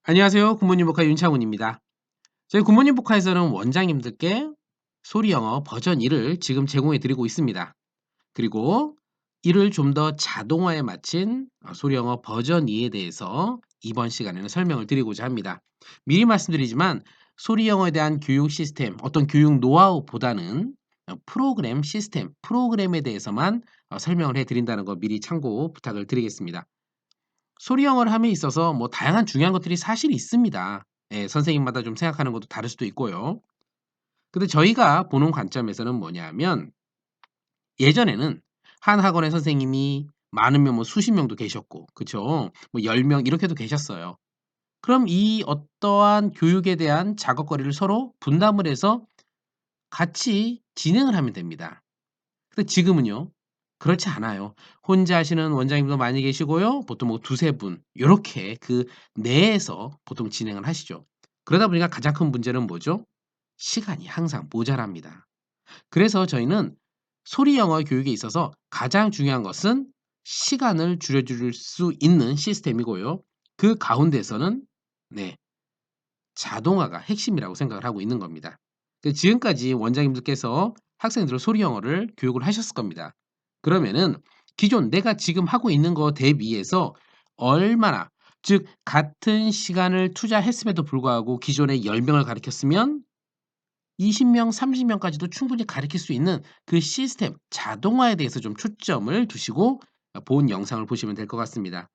안녕하세요. 굿모닝 복화 윤창훈입니다. 저희 굿모닝 복화에서는 원장님들께 소리 영어 버전 1을 지금 제공해 드리고 있습니다. 그리고 이를 좀 더 자동화에 마친 소리 영어 버전 2에 대해서 이번 시간에는 설명을 드리고자 합니다. 미리 말씀드리지만 소리 영어에 대한 교육 시스템, 어떤 교육 노하우보다는 프로그램 시스템, 프로그램에 대해서만 설명을 해 드린다는 거 미리 참고 부탁을 드리겠습니다. 소리 영어를 함에 있어서 뭐 다양한 중요한 것들이 사실 있습니다. 예, 선생님마다 좀 생각하는 것도 다를 수도 있고요. 근데 저희가 보는 관점에서는 뭐냐면 예전에는 한 학원의 선생님이 많으면 뭐 수십 명도 계셨고, 그쵸? 뭐 10명 이렇게도 계셨어요. 그럼 이 어떠한 교육에 대한 작업거리를 서로 분담을 해서 같이 진행을 하면 됩니다. 근데 지금은요. 그렇지 않아요. 혼자 하시는 원장님도 많이 계시고요. 보통 뭐 두세 분 요렇게 그 내에서 보통 진행을 하시죠. 그러다 보니까 가장 큰 문제는 뭐죠? 시간이 항상 모자랍니다. 그래서 저희는 소리 영어 교육에 있어서 가장 중요한 것은 시간을 줄여줄 수 있는 시스템이고요. 그 가운데서는 네, 자동화가 핵심이라고 생각을 하고 있는 겁니다. 지금까지 원장님들께서 학생들을 소리 영어를 교육을 하셨을 겁니다. 그러면은 기존 내가 지금 하고 있는 거 대비해서 얼마나 즉 같은 시간을 투자했음에도 불구하고 기존에 10명을 가르쳤으면 20명, 30명까지도 충분히 가르칠 수 있는 그 시스템 자동화에 대해서 좀 초점을 두시고 본 영상을 보시면 될 것 같습니다.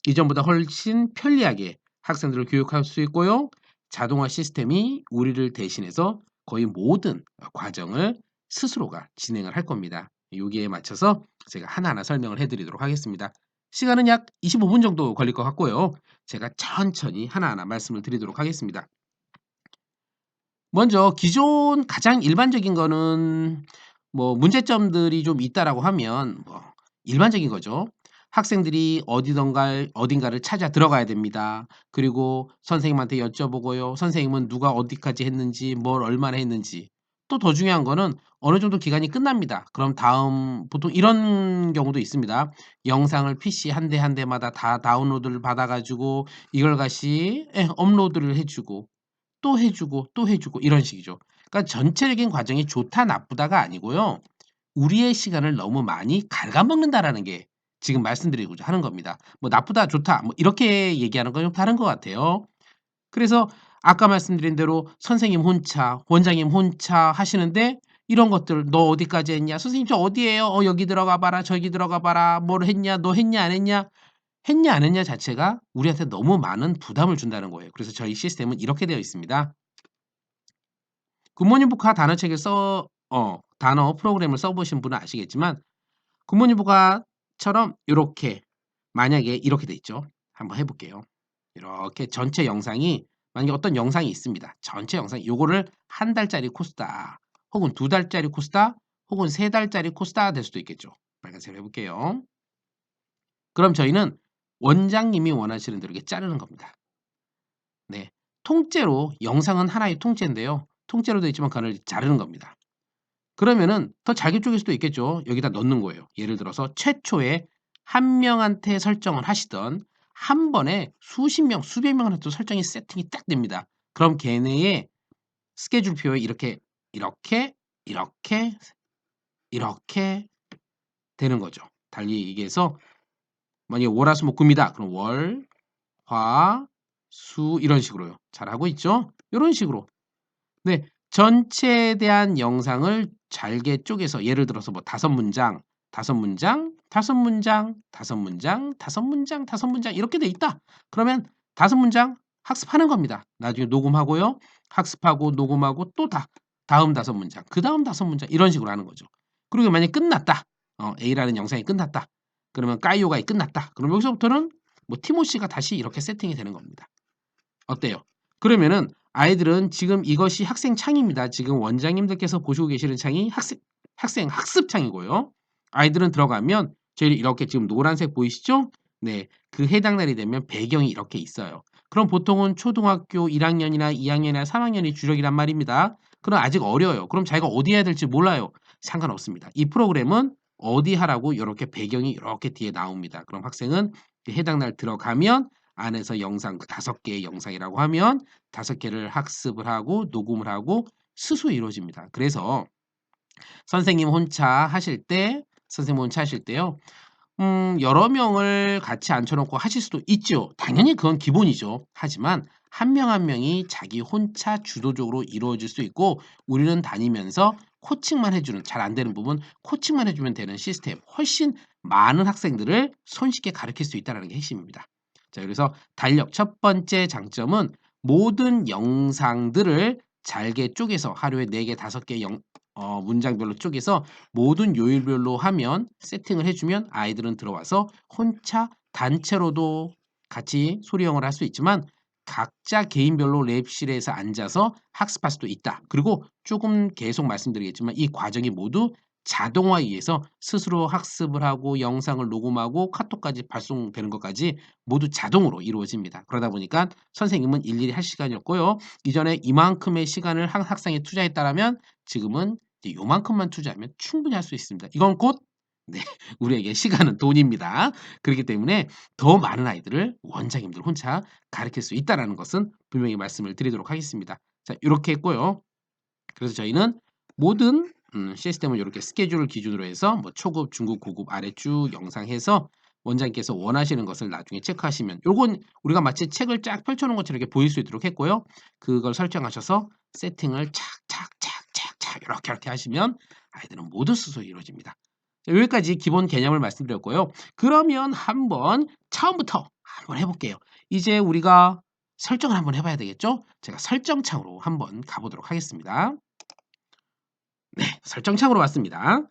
이전보다 훨씬 편리하게 학생들을 교육할 수 있고요. 자동화 시스템이 우리를 대신해서 거의 모든 과정을 스스로가 진행을 할 겁니다. 여기에 맞춰서 제가 하나하나 설명을 해드리도록 하겠습니다. 시간은 약 25분 정도 걸릴 것 같고요. 제가 천천히 하나하나 말씀을 드리도록 하겠습니다. 먼저 기존 가장 일반적인 거는 뭐 문제점들이 좀 있다라고 하면 뭐 일반적인 거죠. 학생들이 어딘가를 찾아 들어가야 됩니다. 그리고 선생님한테 여쭤보고요. 선생님은 누가 어디까지 했는지, 뭘 얼마나 했는지. 또 더 중요한 거는 어느 정도 기간이 끝납니다. 그럼 다음 보통 이런 경우도 있습니다. 영상을 PC 한 대 한 대마다 다 다운로드를 받아 가지고 이걸 다시 업로드를 해 주고 또 해 주고 또 해 주고 이런 식이죠. 그러니까 전체적인 과정이 좋다 나쁘다가 아니고요. 우리의 시간을 너무 많이 갉아먹는다라는 게 지금 말씀드리고자 하는 겁니다. 뭐 나쁘다 좋다 뭐 이렇게 얘기하는 건 좀 다른 것 같아요. 그래서 아까 말씀드린 대로 선생님 혼자, 원장님 혼자 하시는데 이런 것들 "너 어디까지 했냐? 선생님 저 어디에요? 여기 들어가 봐라. 저기 들어가 봐라. 뭘 했냐? 너 했냐 안 했냐?" 했냐 안 했냐 자체가 우리한테 너무 많은 부담을 준다는 거예요. 그래서 저희 시스템은 이렇게 되어 있습니다. 굿모닝 북카 단어책을 단어 프로그램을 써 보신 분은 아시겠지만 굿모닝 북카처럼 요렇게 만약에 이렇게 돼 있죠. 한번 해 볼게요. 이렇게 전체 영상이 만약에 어떤 영상이 있습니다. 전체 영상 요거를 한 달짜리 코스다. 혹은 두 달짜리 코스다. 혹은 세 달짜리 코스다 될 수도 있겠죠. 빨간색으로 해 볼게요. 그럼 저희는 원장님이 원하시는 대로 이렇게 자르는 겁니다. 네. 통째로 영상은 하나의 통째인데요. 통째로 되어 있지만 그걸 자르는 겁니다. 그러면은 더 잘게 쪼갤 수도 있겠죠. 여기다 넣는 거예요. 예를 들어서 최초에 한 명한테 설정을 하시던 한 번에 수십 명, 수백 명한테 설정이 세팅이 딱 됩니다. 그럼 걔네의 스케줄표에 이렇게, 이렇게 되는 거죠. 달리 얘기해서 만약에 월화수목금이다. 그럼 월, 화, 수 이런 식으로요. 잘하고 있죠? 요런 식으로. 네. 전체에 대한 영상을 잘게 쪼개서 예를 들어서 뭐 5 문장, 5 문장, 5 문장, 5 문장, 5 문장, 5 문장 이렇게 돼 있다. 그러면 5 문장 학습하는 겁니다. 나중에 녹음하고요. 학습하고 녹음하고 또 다음 5 문장, 그다음 5 문장 이런 식으로 하는 거죠. 그리고 만약에 끝났다. A라는 영상이 끝났다. 그러면 까이오가 끝났다. 그럼 여기서부터는 뭐 티모시가 다시 이렇게 세팅이 되는 겁니다. 어때요? 그러면은 아이들은 지금 이것이 학생 창입니다. 지금 원장님들께서 보시고 계시는 창이 학생 학습 창이고요. 아이들은 들어가면 저희 이렇게 지금 노란색 보이시죠? 네. 그 해당 날이 되면 배경이 이렇게 있어요. 그럼 보통은 초등학교 1 학년이나 2 학년이나 3 학년이 주력이란 말입니다. 그럼 아직 어려요. 그럼 자기가 어디 해야 될지 몰라요. 상관없습니다. 이 프로그램은 어디 하라고 요렇게 배경이 요렇게 뒤에 나옵니다. 그럼 학생은 그 해당 날 들어가면 안에서 영상 5개의 영상이라고 하면 5개를 학습을 하고 녹음을 하고 스스로 이루어집니다. 그래서 선생님 혼자 하실 때 선생님 혼자 하실 때요. 여러 명을 같이 앉혀 놓고 하실 수도 있죠. 당연히 그건 기본이죠. 하지만 한 명 한 명이 자기 혼자 주도적으로 이루어질 수 있고 우리는 다니면서 코칭만 해 주는 잘 안 되는 부분 코칭만 해 주면 되는 시스템 훨씬 많은 학생들을 손쉽게 가르칠 수 있다라는 게 핵심입니다. 자 그래서 달력 첫 번째 장점은 모든 영상들을 잘게 쪼개서 하루에 4개, 5개 문장별로 쪼개서 모든 요일별로 하면 세팅을 해 주면 아이들은 들어와서 혼자 단체로도 같이 소리 영어를 할 수 있지만 각자 개인별로 랩실에서 앉아서 학습할 수도 있다. 그리고 조금 계속 말씀드리겠지만 이 과정이 모두 자동화에 의해서 스스로 학습을 하고 영상을 녹음하고 카톡까지 발송되는 것까지 모두 자동으로 이루어집니다. 그러다 보니까 선생님은 일일이 할 시간이 없고요. 이전에 이만큼의 시간을 한 학생에 투자했다라면 지금은 이제 요만큼만 투자하면 충분히 할 수 있습니다. 이건 곧 네, 우리에게 시간은 돈입니다. 그렇기 때문에 더 많은 아이들을 원장님들 혼자 가르칠 수 있다라는 것은 분명히 말씀을 드리도록 하겠습니다. 자, 이렇게 했고요. 그래서 저희는 모든 시스템을 이렇게 스케줄을 기준으로 해서 뭐 초급, 중급, 고급 아래 쭉 영상해서 원장님께서 원하시는 것을 나중에 체크하시면 요건 우리가 마치 책을 쫙 펼쳐 놓은 것처럼 이렇게 보일 수 있도록 했고요. 그걸 설정하셔서 세팅을 착착착착착 이렇게 하시면 아이들은 모두 스스로 이루어집니다. 자, 여기까지 기본 개념을 말씀드렸고요. 그러면 한번 처음부터 한번 해볼게요. 이제 우리가 설정을 한번 해봐야 되겠죠? 제가 설정창으로 한번 가보도록 하겠습니다. 네, 설정창으로 왔습니다.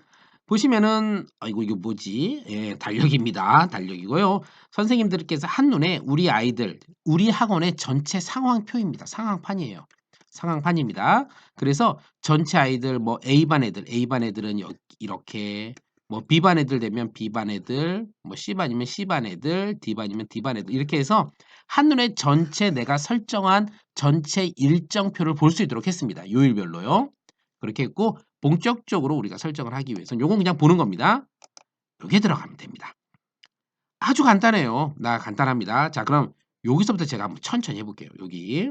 보시면은 아이고 이거 뭐지? 예, 달력입니다. 달력이고요. 선생님들께서 한눈에 우리 아이들, 우리 학원의 전체 상황표입니다. 상황판이에요. 상황판입니다. 그래서 전체 아이들 뭐 A반 애들, A반 애들은 이렇게 뭐 B반 애들 되면 B반 애들, 뭐 C반이면 C반 애들, D반이면 D반 애들 이렇게 해서 한눈에 전체 내가 설정한 전체 일정표를 볼 수 있도록 했습니다. 요일별로요. 그렇게 했고 본격적으로 우리가 설정을 하기 위해서는 요건 그냥 보는 겁니다. 요게 들어가면 됩니다. 아주 간단해요. 간단합니다. 자, 그럼 여기서부터 제가 한번 천천히 해볼게요. 여기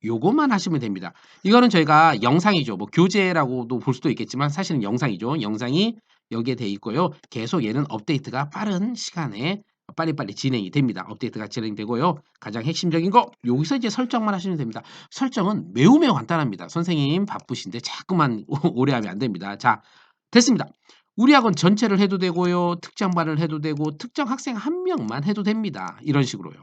요것만 하시면 됩니다. 이거는 저희가 영상이죠. 뭐 교재라고도 볼 수도 있겠지만 사실은 영상이죠. 영상이 여기에 돼 있고요. 계속 얘는 업데이트가 빠른 시간에 빨리빨리 진행이 됩니다. 업데이트가 진행되고요. 가장 핵심적인 거 여기서 이제 설정만 하시면 됩니다. 설정은 매우 간단합니다. 선생님 바쁘신데 자꾸만 오래 하면 안 됩니다. 자, 됐습니다. 우리 학원 전체를 해도 되고요. 특정반을 해도 되고 특정 학생 한 명만 해도 됩니다. 이런 식으로요.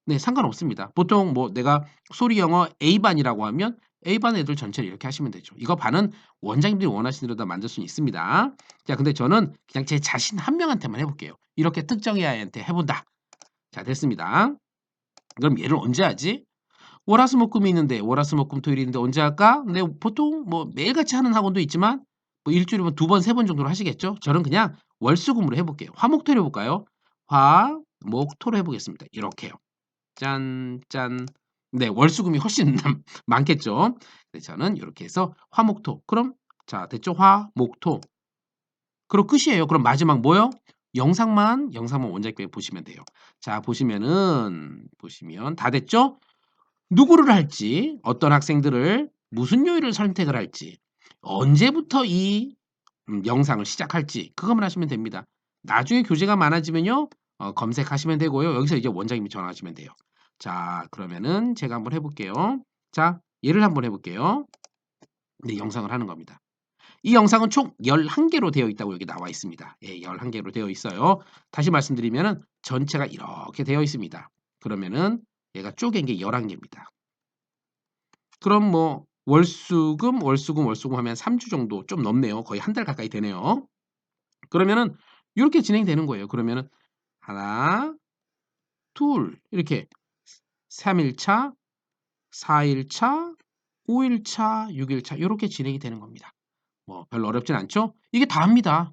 네, 상관없습니다. 보통 뭐 내가 소리 영어 A반이라고 하면 A반 애들 전체를 이렇게 하시면 되죠. 이거 반은 원장님들이 원하시는 대로 다 만들 수는 있습니다. 자, 근데 저는 그냥 제 자신 한 명한테만 해볼게요. 이렇게 특정의 아이한테 해본다. 자, 됐습니다. 그럼 얘를 언제 하지? 월화수목금이 있는데 월화수목금토일이 있는데 언제 할까? 근데 보통 뭐 매일같이 하는 학원도 있지만 뭐 일주일에 뭐 2번, 3번 정도로 하시겠죠? 저는 그냥 월수금으로 해볼게요. 화목토로 해볼까요? 화목토로 해보겠습니다. 이렇게요. 짠, 짠. 네, 월수금이 훨씬 많겠죠. 그래서 저는 이렇게 해서 화목토. 그럼 자, 됐죠? 화목토. 그럼 끝이에요. 그럼 마지막 뭐요? 영상만 원장님께 보시면 돼요. 자, 보시면 다 됐죠? 누구를 할지, 어떤 학생들을 무슨 요일을 선택을 할지, 언제부터 이 영상을 시작할지 그것만 하시면 됩니다. 나중에 교재가 많아지면요. 검색하시면 되고요. 여기서 이제 원장님이 전화하시면 돼요. 자, 그러면은 제가 한번 해볼게요. 자, 예를 한번 해볼게요. 네, 영상을 하는 겁니다. 이 영상은 총 11개로 되어 있다고 여기 나와 있습니다. 예, 11개로 되어 있어요. 다시 말씀드리면은 전체가 이렇게 되어 있습니다. 그러면은 얘가 쪼갠 게 11개입니다. 그럼 뭐 월수금 하면 3주 정도 좀 넘네요. 거의 한 달 가까이 되네요. 그러면은 이렇게 진행되는 거예요. 그러면은 하나, 둘 이렇게 3일차, 4일차, 5일차, 6일차 이렇게 진행이 되는 겁니다. 뭐 별로 어렵진 않죠? 이게 다입니다.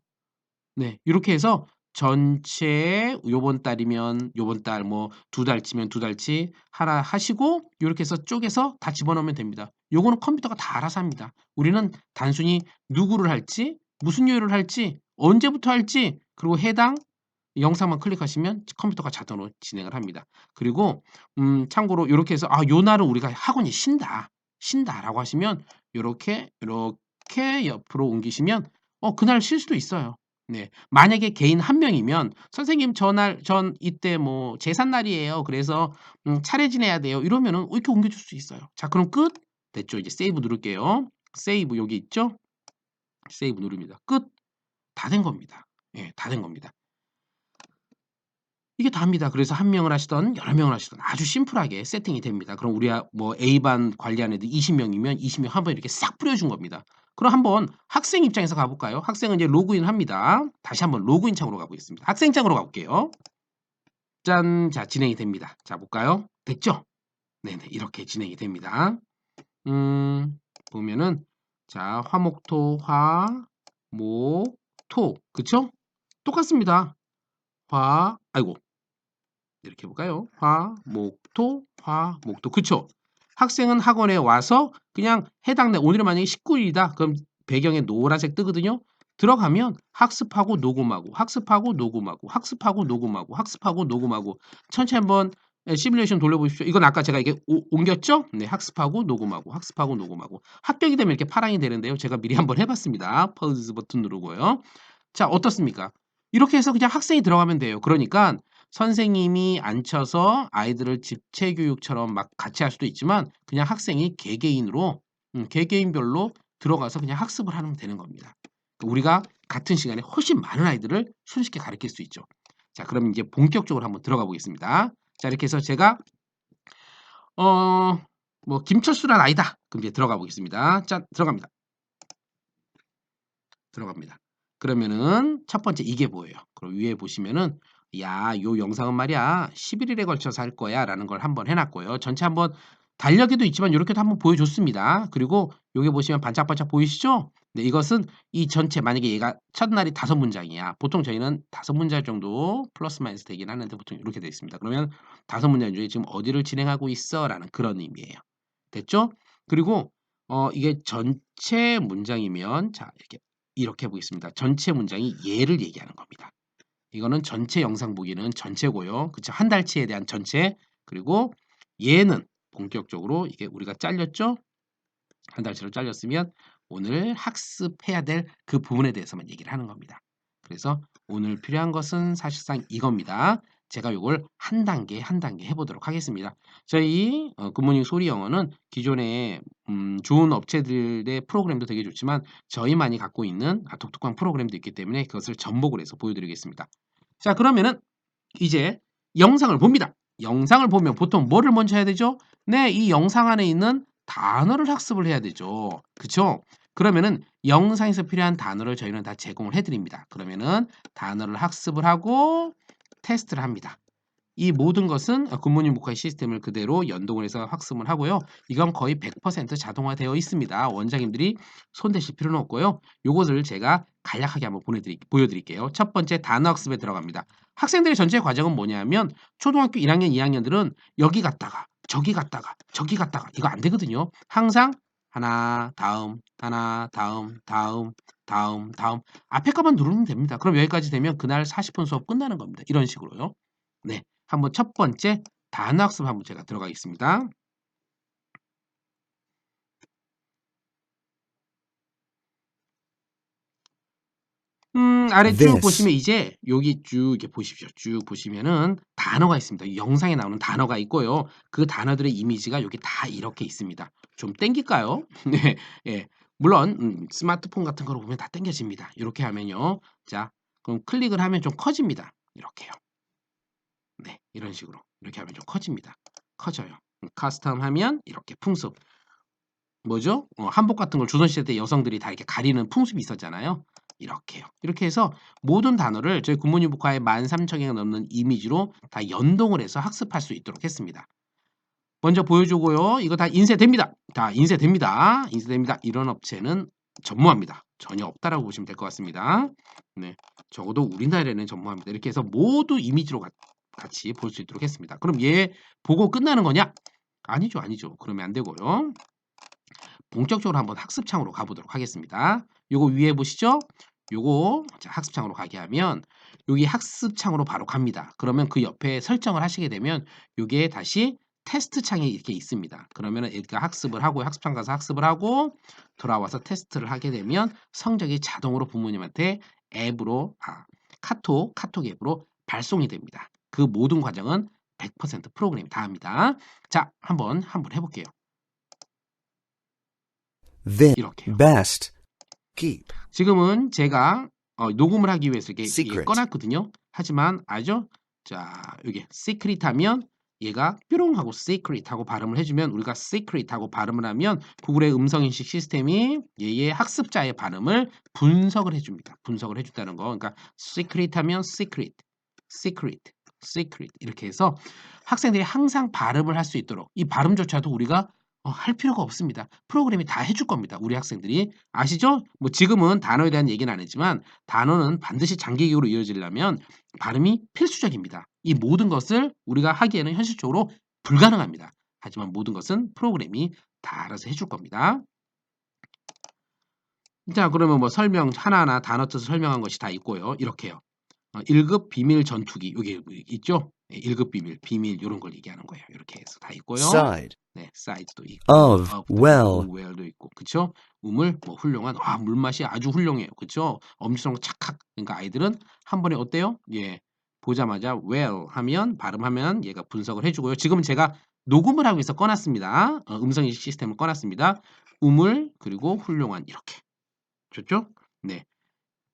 네, 이렇게 해서 전체 요번 달이면 요번 달 뭐 2달치면 2달치 하나 하시고 요렇게 해서 쪼개서 다 집어넣으면 됩니다. 요거는 컴퓨터가 다 알아서 합니다. 우리는 단순히 누구를 할지, 무슨 요일을 할지, 언제부터 할지, 그리고 해당 영상만 클릭하시면 컴퓨터가 자동으로 진행을 합니다. 그리고 참고로 요렇게 해서 '아 요 날은 우리가 학원이 쉰다.'라고 하시면 요렇게 옆으로 옮기시면 그날 쉴 수도 있어요. 네. 만약에 개인 한 명이면 "선생님 전 이때 뭐 제삿날이에요. 그래서 차례 지내야 돼요." 이러면은 이렇게 옮겨줄 수 있어요. 자 그럼 끝. 됐죠. 이제 세이브 누를게요. 세이브 여기 있죠? 세이브 누릅니다. 끝. 다 된 겁니다. 예 다 된 겁니다. 이게 다입니다. 그래서 한 명을 하시든 여러 명을 하시든 아주 심플하게 세팅이 됩니다. 그럼 우리가 뭐 A반 관리하는 애들 20 명이면 20명 한번 이렇게 싹 뿌려 준 겁니다. 그럼 한번 학생 입장에서 가 볼까요? 학생은 이제 로그인합니다. 다시 한번 로그인 창으로 가 보겠습니다. 학생 창으로 가 볼게요. 짠. 자 진행이 됩니다. 자 볼까요? 됐죠? 네네. 이렇게 진행이 됩니다. 보면은 자 화목토 화목토 그쵸? 똑같습니다. 아이고 이렇게 해 볼까요? 화목토 그쵸? 학생은 학원에 와서 그냥 해당 날 오늘은 만약에 19 일이다. 그럼 배경에 노란색 뜨거든요. 들어가면 학습하고 녹음하고, 학습하고 녹음하고, 학습하고 녹음하고, 학습하고 녹음하고 천천히 한번 시뮬레이션 돌려보십시오. 이건 아까 제가 이게 옮겼죠? 네, 학습하고 녹음하고, 학습하고 녹음하고. 합격이 되면 이렇게 파랑이 되는데요. 제가 미리 한번 해 봤습니다. 퍼즈 버튼 누르고요. 자 어떻습니까? 이렇게 해서 그냥 학생이 들어가면 돼요. 그러니까 선생님이 앉혀서 아이들을 집체 교육처럼 막 같이 할 수도 있지만 그냥 학생이 개개인으로 개개인별로 들어가서 그냥 학습을 하면 되는 겁니다. 우리가 같은 시간에 훨씬 많은 아이들을 손쉽게 가르칠 수 있죠. 자, 그럼 이제 본격적으로 한번 들어가 보겠습니다. 자, 이렇게 해서 제가 뭐 김철수란 아이다. 그럼 이제 들어가 보겠습니다. 짠, 들어갑니다. 들어갑니다. 그러면은 첫 번째 이게 뭐예요? 그럼 위에 보시면은 야, 요 영상은 말이야 11일에 걸쳐서 할 거야라는 걸 한번 해놨고요. 전체 한번 달력에도 있지만 이렇게도 한번 보여줬습니다. 그리고 여기 보시면 반짝반짝 보이시죠? 네, 이것은 이 전체 만약에 얘가 첫날이 5문장이야. 보통 저희는 5문장 정도 플러스 마이너스 되긴 하는데 보통 이렇게 되어 있습니다. 그러면 5문장 중에 지금 어디를 진행하고 있어라는 그런 의미예요. 됐죠? 그리고 이게 전체 문장이면 자 이렇게 보겠습니다. 전체 문장이 얘를 얘기하는 겁니다. 이거는 전체 영상 보기는 전체고요. 그쵸? 한 달치에 대한 전체. 그리고 얘는 본격적으로 이게 우리가 잘렸죠? 한 달치로 잘렸으면 오늘 학습해야 될 그 부분에 대해서만 얘기를 하는 겁니다. 그래서 오늘 필요한 것은 사실상 이겁니다. 제가 요걸 한 단계 한 단계 해보도록 하겠습니다. 저희 굿모닝 소리 영어는 기존에 좋은 업체들의 프로그램도 되게 좋지만 저희만이 갖고 있는 독특한 프로그램도 있기 때문에 그것을 접목을 해서 보여드리겠습니다. 자 그러면은 이제 영상을 봅니다. 영상을 보면 보통 뭐를 먼저 해야 되죠? 네, 이 영상 안에 있는 단어를 학습을 해야 되죠. 그쵸? 그러면은 영상에서 필요한 단어를 저희는 다 제공을 해 드립니다. 그러면은 단어를 학습을 하고 테스트를 합니다. 이 모든 것은 굿모닝 모카의 시스템을 그대로 연동을 해서 학습을 하고요. 이건 거의 100% 자동화되어 있습니다. 원장님들이 손대실 필요는 없고요. 요것을 제가 간략하게 한번 보여드릴게요. 첫 번째 단어 학습에 들어갑니다. 학생들의 전체 과정은 뭐냐면 초등학교 1학년, 2학년들은 여기 갔다가 저기 갔다가 저기 갔다가 이거 안 되거든요. 항상 하나, 다음, 하나, 다음, 다음, 다음, 다음 앞에 거만 누르면 됩니다. 그럼 여기까지 되면 그날 40분 수업 끝나는 겁니다. 이런 식으로요. 네. 한번 첫 번째 단어 학습 한번 제가 들어가겠습니다. 아래 쭉 보시면 this, 이제 여기 쭉 이렇게 보십시오. 쭉 보시면은 단어가 있습니다. 이 영상에 나오는 단어가 있고요. 그 단어들의 이미지가 여기 다 이렇게 있습니다. 좀 땡길까요? 네. 예. 물론 스마트폰 같은 거로 보면 다 땡겨집니다. 이렇게 하면요. 자, 그럼 클릭을 하면 좀 커집니다. 이렇게요. 네. 이런 식으로. 이렇게 하면 좀 커집니다. 커져요. 커스텀 하면 이렇게 풍습. 뭐죠? 한복 같은 걸 조선시대 때 여성들이 다 이렇게 가리는 풍습이 있었잖아요. 이렇게요. 이렇게 해서 모든 단어를 저희 굿모닝 북카의 13,000개가 넘는 이미지로 다 연동을 해서 학습할 수 있도록 했습니다. 먼저 보여주고요. 이거 다 인쇄됩니다. 다 인쇄됩니다. 인쇄됩니다. 이런 업체는 전무합니다. 전혀 없다라고 보시면 될 것 같습니다. 네, 적어도 우리나라에는 전무합니다. 이렇게 해서 모두 이미지로 같이 볼 수 있도록 했습니다. 그럼 얘 보고 끝나는 거냐? 아니죠, 아니죠. 그러면 안 되고요. 본격적으로 한번 학습창으로 가보도록 하겠습니다. 요거 위에 보시죠? 요거 자, 학습창으로 가게 하면 여기 학습창으로 바로 갑니다. 그러면 그 옆에 설정을 하시게 되면 요게 다시 테스트 창이 이렇게 있습니다. 그러면은 얘가 학습을 하고 학습창 가서 학습을 하고 돌아와서 테스트를 하게 되면 성적이 자동으로 부모님한테 앱으로 카톡 앱으로 발송이 됩니다. 그 모든 과정은 100% 프로그램이 다 합니다. 자, 한번 해볼게요. Then, 이렇게요. best, keep, 지금은 제가 녹음을 하기 위해서 이게 secret, 꺼놨거든요. 하지만 알죠? 자, 여기 secret 하면 얘가 뾰롱 하고 secret 하고 발음을 해주면 우리가 secret 하고 발음을 하면 구글의 음성인식 시스템이 얘의 학습자의 발음을 분석을 해줍니다. 분석을 해준다는 거. 그러니까 secret 하면 secret, secret, secret 이렇게 해서 학생들이 항상 발음을 할 수 있도록 이 발음조차도 우리가 할 필요가 없습니다. 프로그램이 다 해줄 겁니다. 우리 학생들이. 아시죠? 뭐 지금은 단어에 대한 얘기는 안 했지만 단어는 반드시 장기기호로 이어지려면 발음이 필수적입니다. 이 모든 것을 우리가 하기에는 현실적으로 불가능합니다. 하지만 모든 것은 프로그램이 다 알아서 해줄 겁니다. 자, 그러면 뭐 설명 하나하나 단어 뜻을 설명한 것이 다 있고요. 이렇게요. 1급 비밀 전투기 여기 있죠? 1급 비밀 이런 걸 얘기하는 거예요. 이렇게 해서 다 있고요. side, 네, side도 있고, of, of도 well, 있고, well도 있고, 그쵸? 우물, 뭐 훌륭한, 물맛이 아주 훌륭해요, 그쵸? 엄지손가락 착착. 그러니까 아이들은 한 번에 어때요? 예, 보자마자 well 하면 발음하면 얘가 분석을 해주고요. 지금 제가 녹음을 하고 있어 꺼놨습니다. 음성인식 시스템을 꺼놨습니다. 우물 그리고 훌륭한 이렇게 좋죠? 네.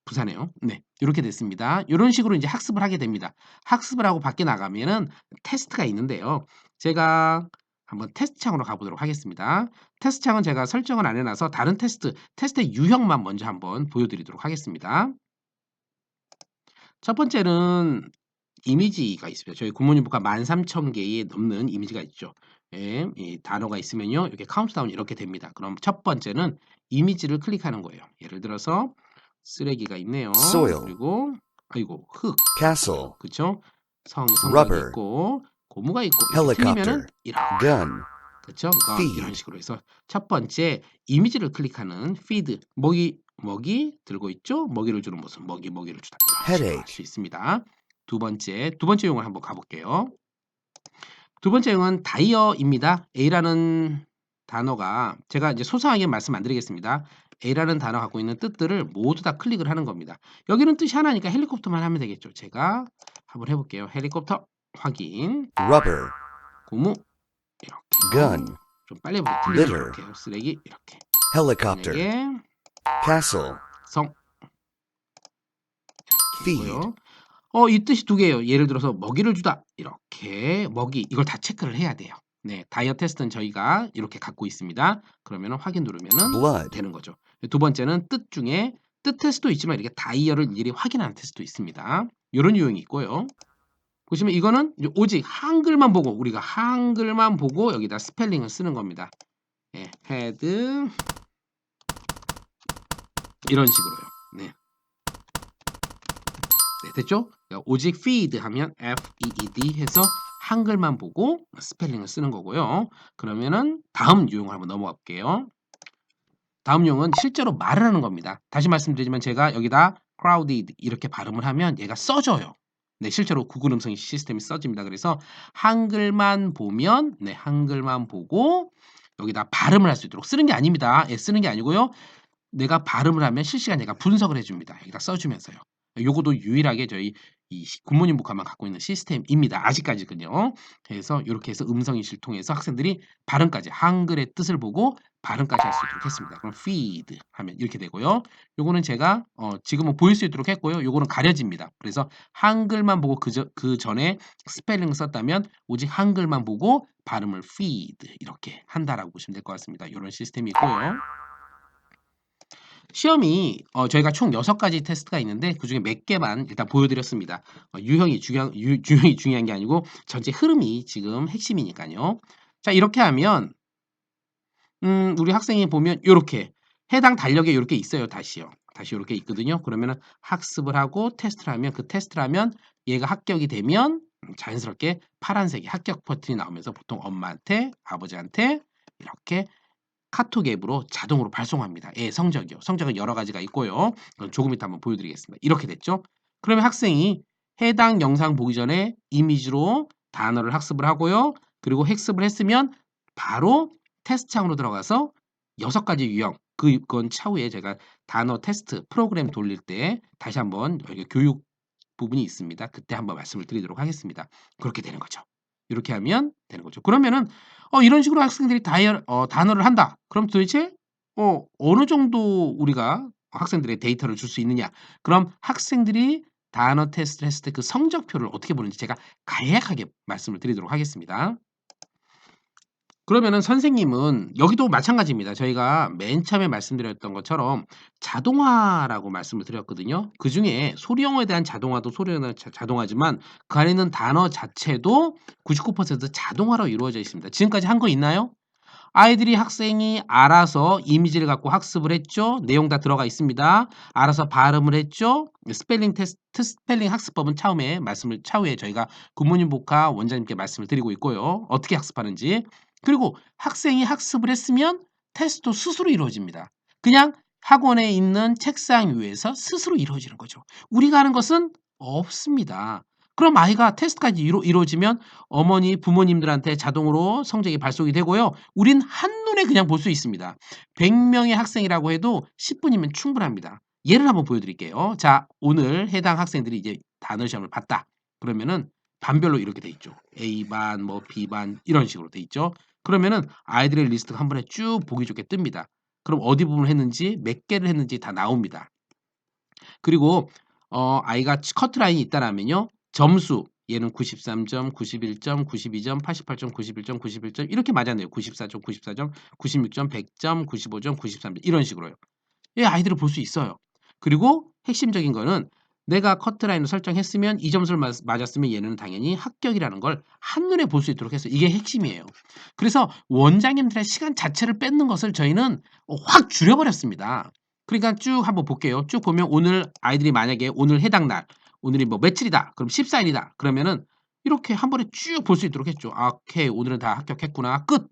부사네요. 네. 요렇게 됐습니다. 요런 식으로 이제 학습을 하게 됩니다. 학습을 하고 밖에 나가면은 테스트가 있는데요. 제가 한번 테스트 창으로 가보도록 하겠습니다. 테스트 창은 제가 설정을 안 해놔서 다른 테스트의 유형만 먼저 한번 보여드리도록 하겠습니다. 첫 번째는 이미지가 있습니다. 저희 굿모닝 북카 13,000개의 넘는 이미지가 있죠. 예, 이 단어가 있으면요. 이렇게 카운트다운 이렇게 됩니다. 그럼 첫 번째는 이미지를 클릭하는 거예요. 예를 들어서 쓰레기가 있네요. soil, 그리고 아이고 흙 castle, 그쵸? 성곽이 rubber, 있고 고무가 있고 이렇게 틀리면은 helicopter, 이렇게 gun, 그쵸? 이런 feed, 식으로 해서 첫 번째 이미지를 클릭하는 feed 먹이 들고 있죠? 먹이를 주는 모습 먹이를 주다 이런 식으로 할 수 headache, 있습니다. 두 번째 용어를 한번 가볼게요. 두 번째 용어는 다이어입니다. A라는 단어가 제가 이제 소상하게 말씀 안 드리겠습니다. A라는 단어 갖고 있는 뜻들을 모두 다 클릭을 하는 겁니다. 여기는 뜻이 하나니까 헬리콥터만 하면 되겠죠. 제가 한번 해볼게요. 헬리콥터 확인, rubber, 고무 이렇게 gun, 좀 빨리 해보세요. 틀리면 litter, 이렇게 쓰레기 이렇게 helicopter, 만약에 castle, 성 feed, 이고요. 이 뜻이 두 개예요. 예를 들어서 먹이를 주다 이렇게 먹이 이걸 다 체크를 해야 돼요. 네, 다이어 테스트는 저희가 이렇게 갖고 있습니다. 그러면 확인 누르면은 blood, 되는 거죠. 두 번째는 뜻 중에 뜻 테스트도 있지만 이렇게 다이어를 일일이 확인하는 테스트도 있습니다. 이런 유형이 있고요. 보시면 이거는 이제 오직 한글만 보고 우리가 한글만 보고 여기다 스펠링을 쓰는 겁니다. 예, 헤드 이런 식으로요. 네. 네, 됐죠? 오직 feed 하면 F-E-E-D 해서 한글만 보고 스펠링을 쓰는 거고요. 그러면은 다음 유형을 한번 넘어가 볼게요. 다음 유형은 실제로 말을 하는 겁니다. 다시 말씀드리지만 제가 여기다 crowded 이렇게 발음을 하면 얘가 써져요. 네, 실제로 구글 음성 시스템이 써집니다. 그래서 한글만 보면 한글만 보고 여기다 발음을 할 수 있도록 쓰는 게 아닙니다. 쓰는 게 아니고요. 내가 발음을 하면 실시간 얘가 분석을 해줍니다. 여기다 써주면서요. 요것도 유일하게 저희 이 굿모닝 북카만 갖고 있는 시스템입니다. 아직까지는요. 그래서 이렇게 해서 음성인식을 통해서 학생들이 발음까지 한글의 뜻을 보고 발음까지 할 수 있도록 했습니다. 그럼 feed 하면 이렇게 되고요. 요거는 제가 지금은 보일 수 있도록 했고요. 요거는 가려집니다. 그래서 한글만 보고 그 전에 스펠링을 썼다면 오직 한글만 보고 발음을 feed 이렇게 한다라고 보시면 될 것 같습니다. 이런 시스템이 있고요. 시험이 저희가 총 6가지 테스트가 있는데 그중에 몇 개만 일단 보여드렸습니다. 유형이 중요한 게 아니고 전체 흐름이 지금 핵심이니까요. 자, 이렇게 하면 우리 학생이 보면 요렇게 해당 달력에 요렇게 있어요. 다시 요렇게 있거든요. 그러면은 학습을 하고 테스트를 하면 그 테스트를 하면 얘가 합격이 되면 자연스럽게 파란색의 합격 버튼이 나오면서 보통 엄마한테 아버지한테 이렇게 카톡 앱으로 자동으로 발송합니다. 예, 성적이요. 성적은 여러 가지가 있고요. 조금 이따 한번 보여드리겠습니다. 이렇게 됐죠. 그러면 학생이 해당 영상 보기 전에 이미지로 단어를 학습을 하고요. 그리고 학습을 했으면 바로 테스트 창으로 들어가서 6가지 유형, 그건 차후에 제가 단어 테스트 프로그램 돌릴 때 다시 한번 여기 교육 부분이 있습니다. 그때 한번 말씀을 드리도록 하겠습니다. 그렇게 되는 거죠. 이렇게 하면 되는 거죠. 그러면은 이런 식으로 학생들이 단어를 한다. 그럼 도대체 어느 정도 우리가 학생들의 데이터를 줄 수 있느냐? 그럼 학생들이 단어 테스트를 했을 때 그 성적표를 어떻게 보는지 제가 간략하게 말씀을 드리도록 하겠습니다. 그러면은 선생님은 여기도 마찬가지입니다. 저희가 맨 처음에 말씀드렸던 것처럼 자동화라고 말씀을 드렸거든요. 그중에 소리 영어에 대한 자동화도 소리 영어 자동화지만 그 안에 있는 단어 자체도 99% 자동화로 이루어져 있습니다. 지금까지 한 거 있나요? 아이들이 학생이 알아서 이미지를 갖고 학습을 했죠. 내용 다 들어가 있습니다. 알아서 발음을 했죠. 스펠링 테스트, 스펠링 학습법은 차후에 저희가 굿모닝 복화 원장님께 말씀을 드리고 있고요. 어떻게 학습하는지. 그리고 학생이 학습을 했으면 테스트도 스스로 이루어집니다. 그냥 학원에 있는 책상 위에서 스스로 이루어지는 거죠. 우리가 하는 것은 없습니다. 그럼 아이가 테스트까지 이루어지면 어머니, 부모님들한테 자동으로 성적이 발송이 되고요. 우린 한눈에 그냥 볼 수 있습니다. 100명의 학생이라고 해도 10분이면 충분합니다. 예를 한번 보여드릴게요. 자, 오늘 해당 학생들이 이제 단어 시험을 봤다. 그러면은 반별로 이렇게 돼 있죠. A반, 뭐 B반 이런 식으로 돼 있죠. 그러면은 아이들의 리스트가 한 번에 쭉 보기 좋게 뜹니다. 그럼 어디 부분을 했는지, 몇 개를 했는지 다 나옵니다. 그리고 아이가 커트라인이 있다라면요. 점수 얘는 93점, 91점, 92점, 88점, 91점, 91점 이렇게 맞아내요. 94점, 94점, 96점, 100점, 95점, 93점 이런 식으로요. 예, 아이들을 볼 수 있어요. 그리고 핵심적인 거는 내가 커트라인을 설정했으면 이 점수를 맞았으면 얘는 당연히 합격이라는 걸 한눈에 볼 수 있도록 했어요. 이게 핵심이에요. 그래서 원장님들의 시간 자체를 뺏는 것을 저희는 확 줄여버렸습니다. 그러니까 쭉 한번 볼게요. 쭉 보면 오늘 아이들이 만약에 오늘 해당 날, 오늘이 뭐 며칠이다. 그럼 14일이다. 그러면은 이렇게 한 번에 쭉 볼 수 있도록 했죠. 아, 오케이. 오늘은 다 합격했구나. 끝.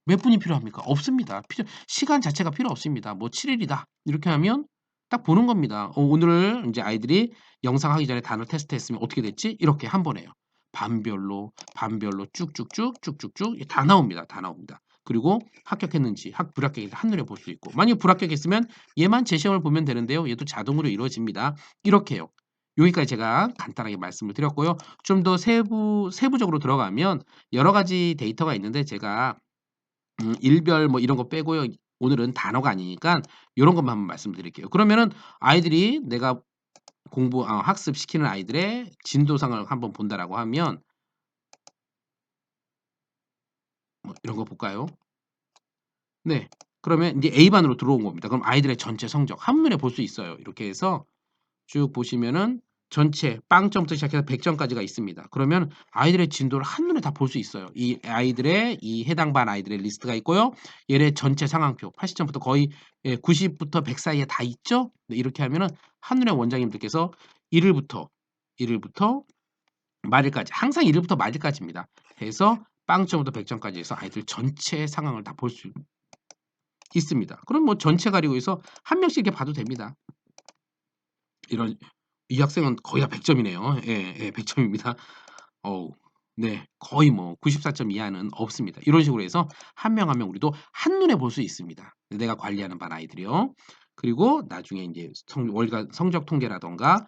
몇 분이 필요합니까? 없습니다. 시간 자체가 필요 없습니다. 뭐 7일이다. 이렇게 하면 딱 보는 겁니다. 오늘 이제 아이들이 영상 하기 전에 단어 테스트 했으면 어떻게 됐지? 이렇게 한 번에요. 반별로, 반별로 쭉쭉쭉 다 나옵니다. 다 나옵니다. 그리고 합격했는지, 불합격했는지 한눈에 볼 수 있고, 만약 불합격했으면 얘만 제 시험을 보면 되는데요. 얘도 자동으로 이루어집니다. 이렇게요. 여기까지 제가 간단하게 말씀을 드렸고요. 좀 더 세부적으로 들어가면 여러 가지 데이터가 있는데 제가 일별 뭐 이런 거 빼고요. 오늘은 단어가 아니니까 요런 것만 한번 말씀드릴게요. 그러면은 아이들이 내가 학습시키는 아이들의 진도상을 한번 본다라고 하면 뭐 이런 거 볼까요? 네. 그러면 인제 A반으로 들어온 겁니다. 그럼 아이들의 전체 성적 한눈에 볼 수 있어요. 이렇게 해서 쭉 보시면은 전체 빵점부터 시작해서 100점까지가 있습니다. 그러면 아이들의 진도를 한눈에 다 볼 수 있어요. 이 아이들의 이 해당 반 아이들의 리스트가 있고요. 얘네 전체 상황표 80점부터 거의 90부터 100 사이에 다 있죠? 네, 이렇게 하면은 한눈에 원장님들께서 1 일부터 말일까지 항상 1 일부터 말일까지입니다. 해서 빵점부터 100점까지 해서 아이들 전체 상황을 다 볼 수 있습니다. 그럼 뭐 전체 가리고 해서 한 명씩 이렇게 봐도 됩니다. 이런 이 학생은 거의 다 100 점이네요. 예, 100 점입니다. 어우. 네. 거의 뭐 94점 이하는 없습니다. 이런 식으로 해서 한 명 한 명 우리도 한눈에 볼 수 있습니다. 내가 관리하는 반 아이들이요. 그리고 나중에 인제 월간 성적 통계라든가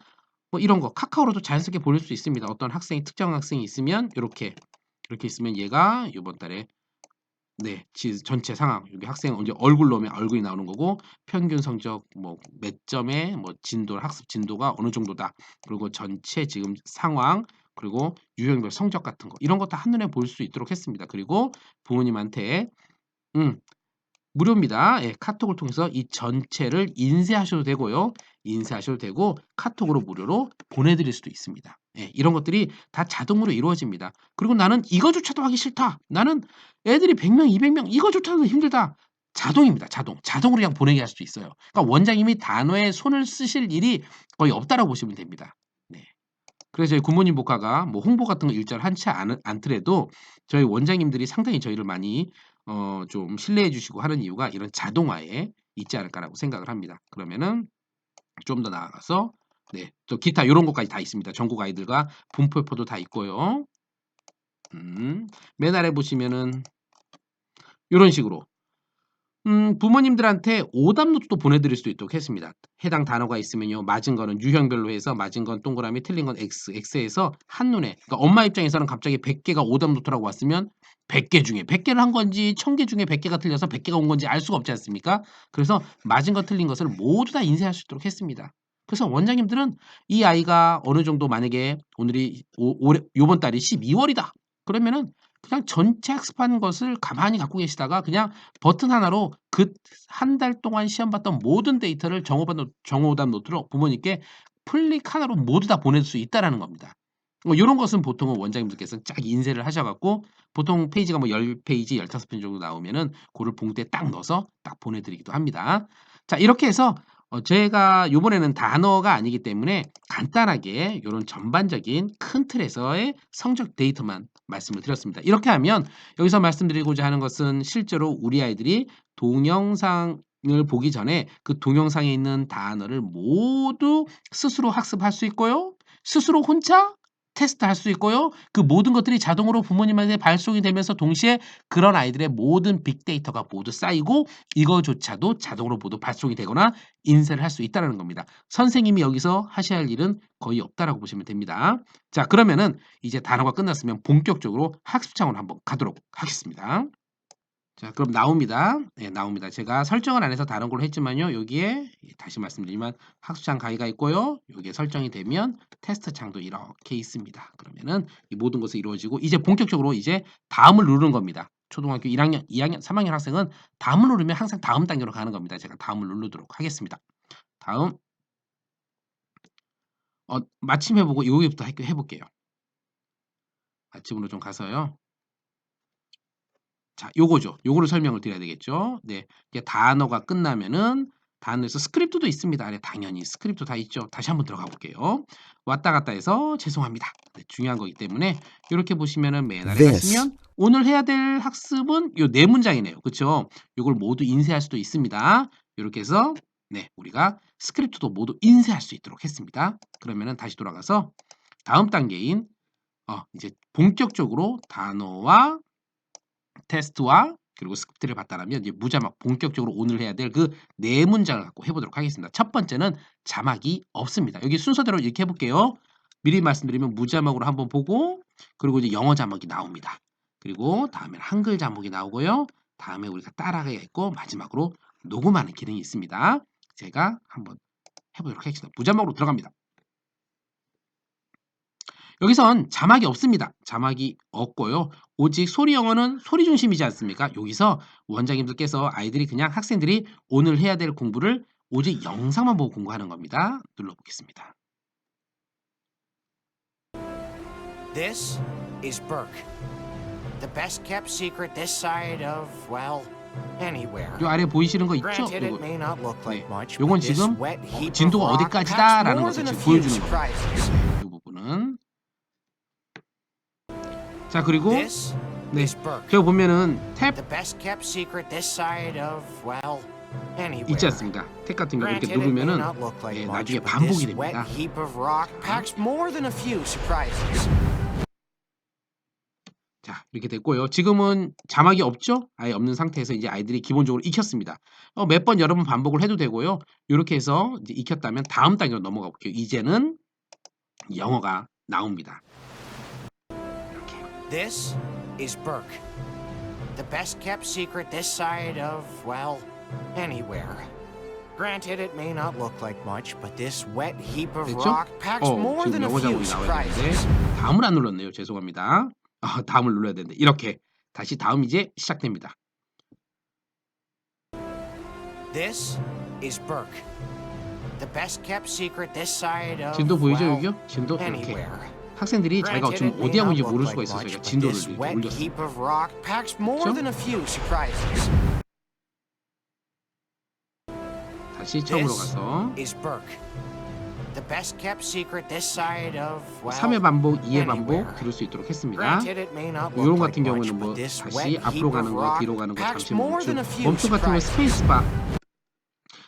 뭐 이런 거 카카오로도 자연스럽게 보낼 수 있습니다. 어떤 학생이 특정한 학생이 있으면 이렇게 있으면 얘가 요번 달에 네. 전체 상황 여기 학생 이제 얼굴 넣으면 얼굴이 나오는 거고 평균 성적 뭐 몇 점의 뭐 학습 진도가 어느 정도다. 그리고 전체 지금 상황 그리고 유형별 성적 같은 거 이런 거 다 한눈에 볼 수 있도록 했습니다. 그리고 부모님한테 음 무료입니다. 예, 카톡을 통해서 이 전체를 인쇄하셔도 되고요. 인쇄하셔도 되고 카톡으로 무료로 보내드릴 수도 있습니다. 예, 이런 것들이 다 자동으로 이루어집니다. 그리고 나는 이거조차도 하기 싫다. 나는 애들이 100명, 200명 이거조차도 힘들다. 자동입니다. 자동으로 그냥 보내게 할 수도 있어요. 그러니까 원장님이 단어에 손을 쓰실 일이 거의 없다라고 보시면 됩니다. 네. 그래서 저희 굿모닝 복화가 뭐 홍보 같은 거 일절 않더라도 저희 원장님들이 상당히 저희를 많이 좀 신뢰해 주시고 하는 이유가 이런 자동화에 있지 않을까라고 생각을 합니다. 그러면은 좀 더 나아가서 네, 또 기타 요런 것까지 다 있습니다. 전국 아이들과 분포표도 다 있고요. 맨 아래 보시면은 요런 식으로 부모님들한테 오답 노트도 보내드릴 수도 있도록 했습니다. 해당 단어가 있으면요. 맞은 거는 유형별로 해서 맞은 건 동그라미, 틀린 건 X, X에서 한눈에 그러니까 엄마 입장에서는 갑자기 100개가 오답 노트라고 왔으면 100개 중에 100개를 한 건지 1000개 중에 100개가 틀려서 100개가 온 건지 알 수가 없지 않습니까? 그래서 맞은 거 틀린 것을 모두 다 인쇄할 수 있도록 했습니다. 그래서 원장님들은 이 아이가 어느 정도 만약에 오늘이 올해 요번 달이 12월이다. 그러면은 그냥 전체 학습한 것을 가만히 갖고 계시다가 그냥 버튼 하나로 그 한 달 동안 시험 봤던 모든 데이터를 정오답 노트로 부모님께 클릭 하나로 모두 다 보낼 수 있다라는 겁니다. 요런 것은 보통은 원장님들께서 쫙 인쇄를 하셔 갖고 보통 페이지가 뭐 10페이지, 15페이지 정도 나오면은 고를 봉투에 딱 넣어서 딱 보내 드리기도 합니다. 자, 이렇게 해서 제가 요번에는 단어가 아니기 때문에 간단하게 요런 전반적인 큰 틀에서의 성적 데이터만 말씀을 드렸습니다. 이렇게 하면 여기서 말씀드리고자 하는 것은 실제로 우리 아이들이 동영상을 보기 전에 그 동영상에 있는 단어를 모두 스스로 학습할 수 있고요. 스스로 혼자 테스트할 수 있고요. 그 모든 것들이 자동으로 부모님한테 발송이 되면서 동시에 그런 아이들의 모든 빅데이터가 모두 쌓이고 이거조차도 자동으로 모두 발송이 되거나 인쇄를 할 수 있다는 겁니다. 선생님이 여기서 하셔야 할 일은 거의 없다라고 보시면 됩니다. 자, 그러면은 이제 단어가 끝났으면 본격적으로 학습 차원으로 한번 가도록 하겠습니다. 자, 그럼 나옵니다. 네, 나옵니다. 제가 설정을 안 해서 다른 걸로 했지만요. 여기에 다시 말씀드리지만 학습창 가이가 있고요. 여기에 설정이 되면 테스트 창도 이렇게 있습니다. 그러면은 이 모든 것이 이루어지고 이제 본격적으로 이제 다음을 누르는 겁니다. 초등학교 1학년, 2학년, 3학년 학생은 다음을 누르면 항상 다음 단계로 가는 겁니다. 제가 다음을 누르도록 하겠습니다. 다음 마침 해보고 여기부터 해볼게요. 마침으로 좀 가서요. 자, 요거죠. 요거를 설명을 드려야 되겠죠. 네. 이게 단어가 끝나면은 단어에서 스크립트도 있습니다. 네, 당연히 스크립트 다 있죠. 다시 한번 들어가 볼게요. 왔다 갔다 해서 죄송합니다. 네, 중요한 거기 때문에 이렇게 보시면은 맨 아래 This. 가시면 오늘 해야 될 학습은 요 네 문장이네요. 그쵸? 요걸 모두 인쇄할 수도 있습니다. 요렇게 해서 네, 우리가 스크립트도 모두 인쇄할 수 있도록 했습니다. 그러면은 다시 돌아가서 다음 단계인 이제 본격적으로 단어와 테스트와 그리고 스크립트를 봤다라면 이제 무자막 본격적으로 오늘 해야 될 그 네 문장을 갖고 해보도록 하겠습니다. 첫 번째는 자막이 없습니다. 여기 순서대로 이렇게 해볼게요. 미리 말씀드리면 무자막으로 한번 보고 그리고 이제 영어 자막이 나옵니다. 그리고 다음에 한글 자막이 나오고요. 다음에 우리가 따라가기가 있고 마지막으로 녹음하는 기능이 있습니다. 제가 한번 해보도록 하겠습니다. 무자막으로 들어갑니다. 여기선 자막이 없습니다. 자막이 없고요. 오직 소리 영어는 소리 중심이지 않습니까? 여기서 원장님들께서 아이들이 그냥 학생들이 오늘 해야 될 공부를 오직 영상만 보고 공부하는 겁니다. 눌러보겠습니다. This is Burke. The best kept secret this side of, well, anywhere. 요 아래 보이시는 거 있죠? Granted, it 요거. may not look like 네. much, 요건 but this 지금 wet heap of 진도가 rock 어디까지다라는 packs 것을 more than a 지금 few 보여주는 겁니다. surprises. 이 부분은 자, 그리고 This 네, is Burke. 저기 보면은 탭 The best kept secret this side of, well, anywhere. 있지 않습니까? 탭 같은 거 이렇게 Granted, it may 누르면은 not look like 예, much, 나중에 but 반복이 this wet 됩니다. heap of rock packs more than a few surprises. 자, 이렇게 됐고요. 지금은 자막이 없죠? 아예 없는 상태에서 이제 아이들이 기본적으로 익혔습니다. 몇 번 여러 번 반복을 해도 되고요. 요렇게 해서 이제 익혔다면 다음 단계로 넘어가 볼게요. 이제는 영어가 나옵니다. 이렇게. This is Burke. The best kept secret this side of, well, anywhere. Granted, it may not look like much, but this wet heap of 됐죠? rock packs more 지금 than a 영어 few 자막이 나와야 되는데 surprises. 다음을 안 눌렀네요. 죄송합니다. 다음을 눌러야 되는데 이렇게 다시 다음 이제 시작됩니다. This is Burke. The best kept secret this side of, 진도 보이죠, well, 여기요? 진도 이렇게. anywhere. 학생들이 자기가 Granted, 지금 it may 어디 하고 not 있는지 look 모를 like 수가 있어서 much, 제가 but 진도를 this 이렇게 wet 올렸어요. heap of rock packs more 그렇죠? than a few surprises. 다시 처음으로 This 가서 is Burke. The best kept secret this side of, well, 3회 반복, 2회 반복 anywhere. 들을 수 있도록 했습니다. Granted, it may not 요런 look 같은 like 경우는 much, 뭐 but this 다시 wet heap 앞으로 가는 of 거, rock 뒤로 가는 거 packs 잠시 more 멈춤. than a few 멈춤 같은 경우 surprises.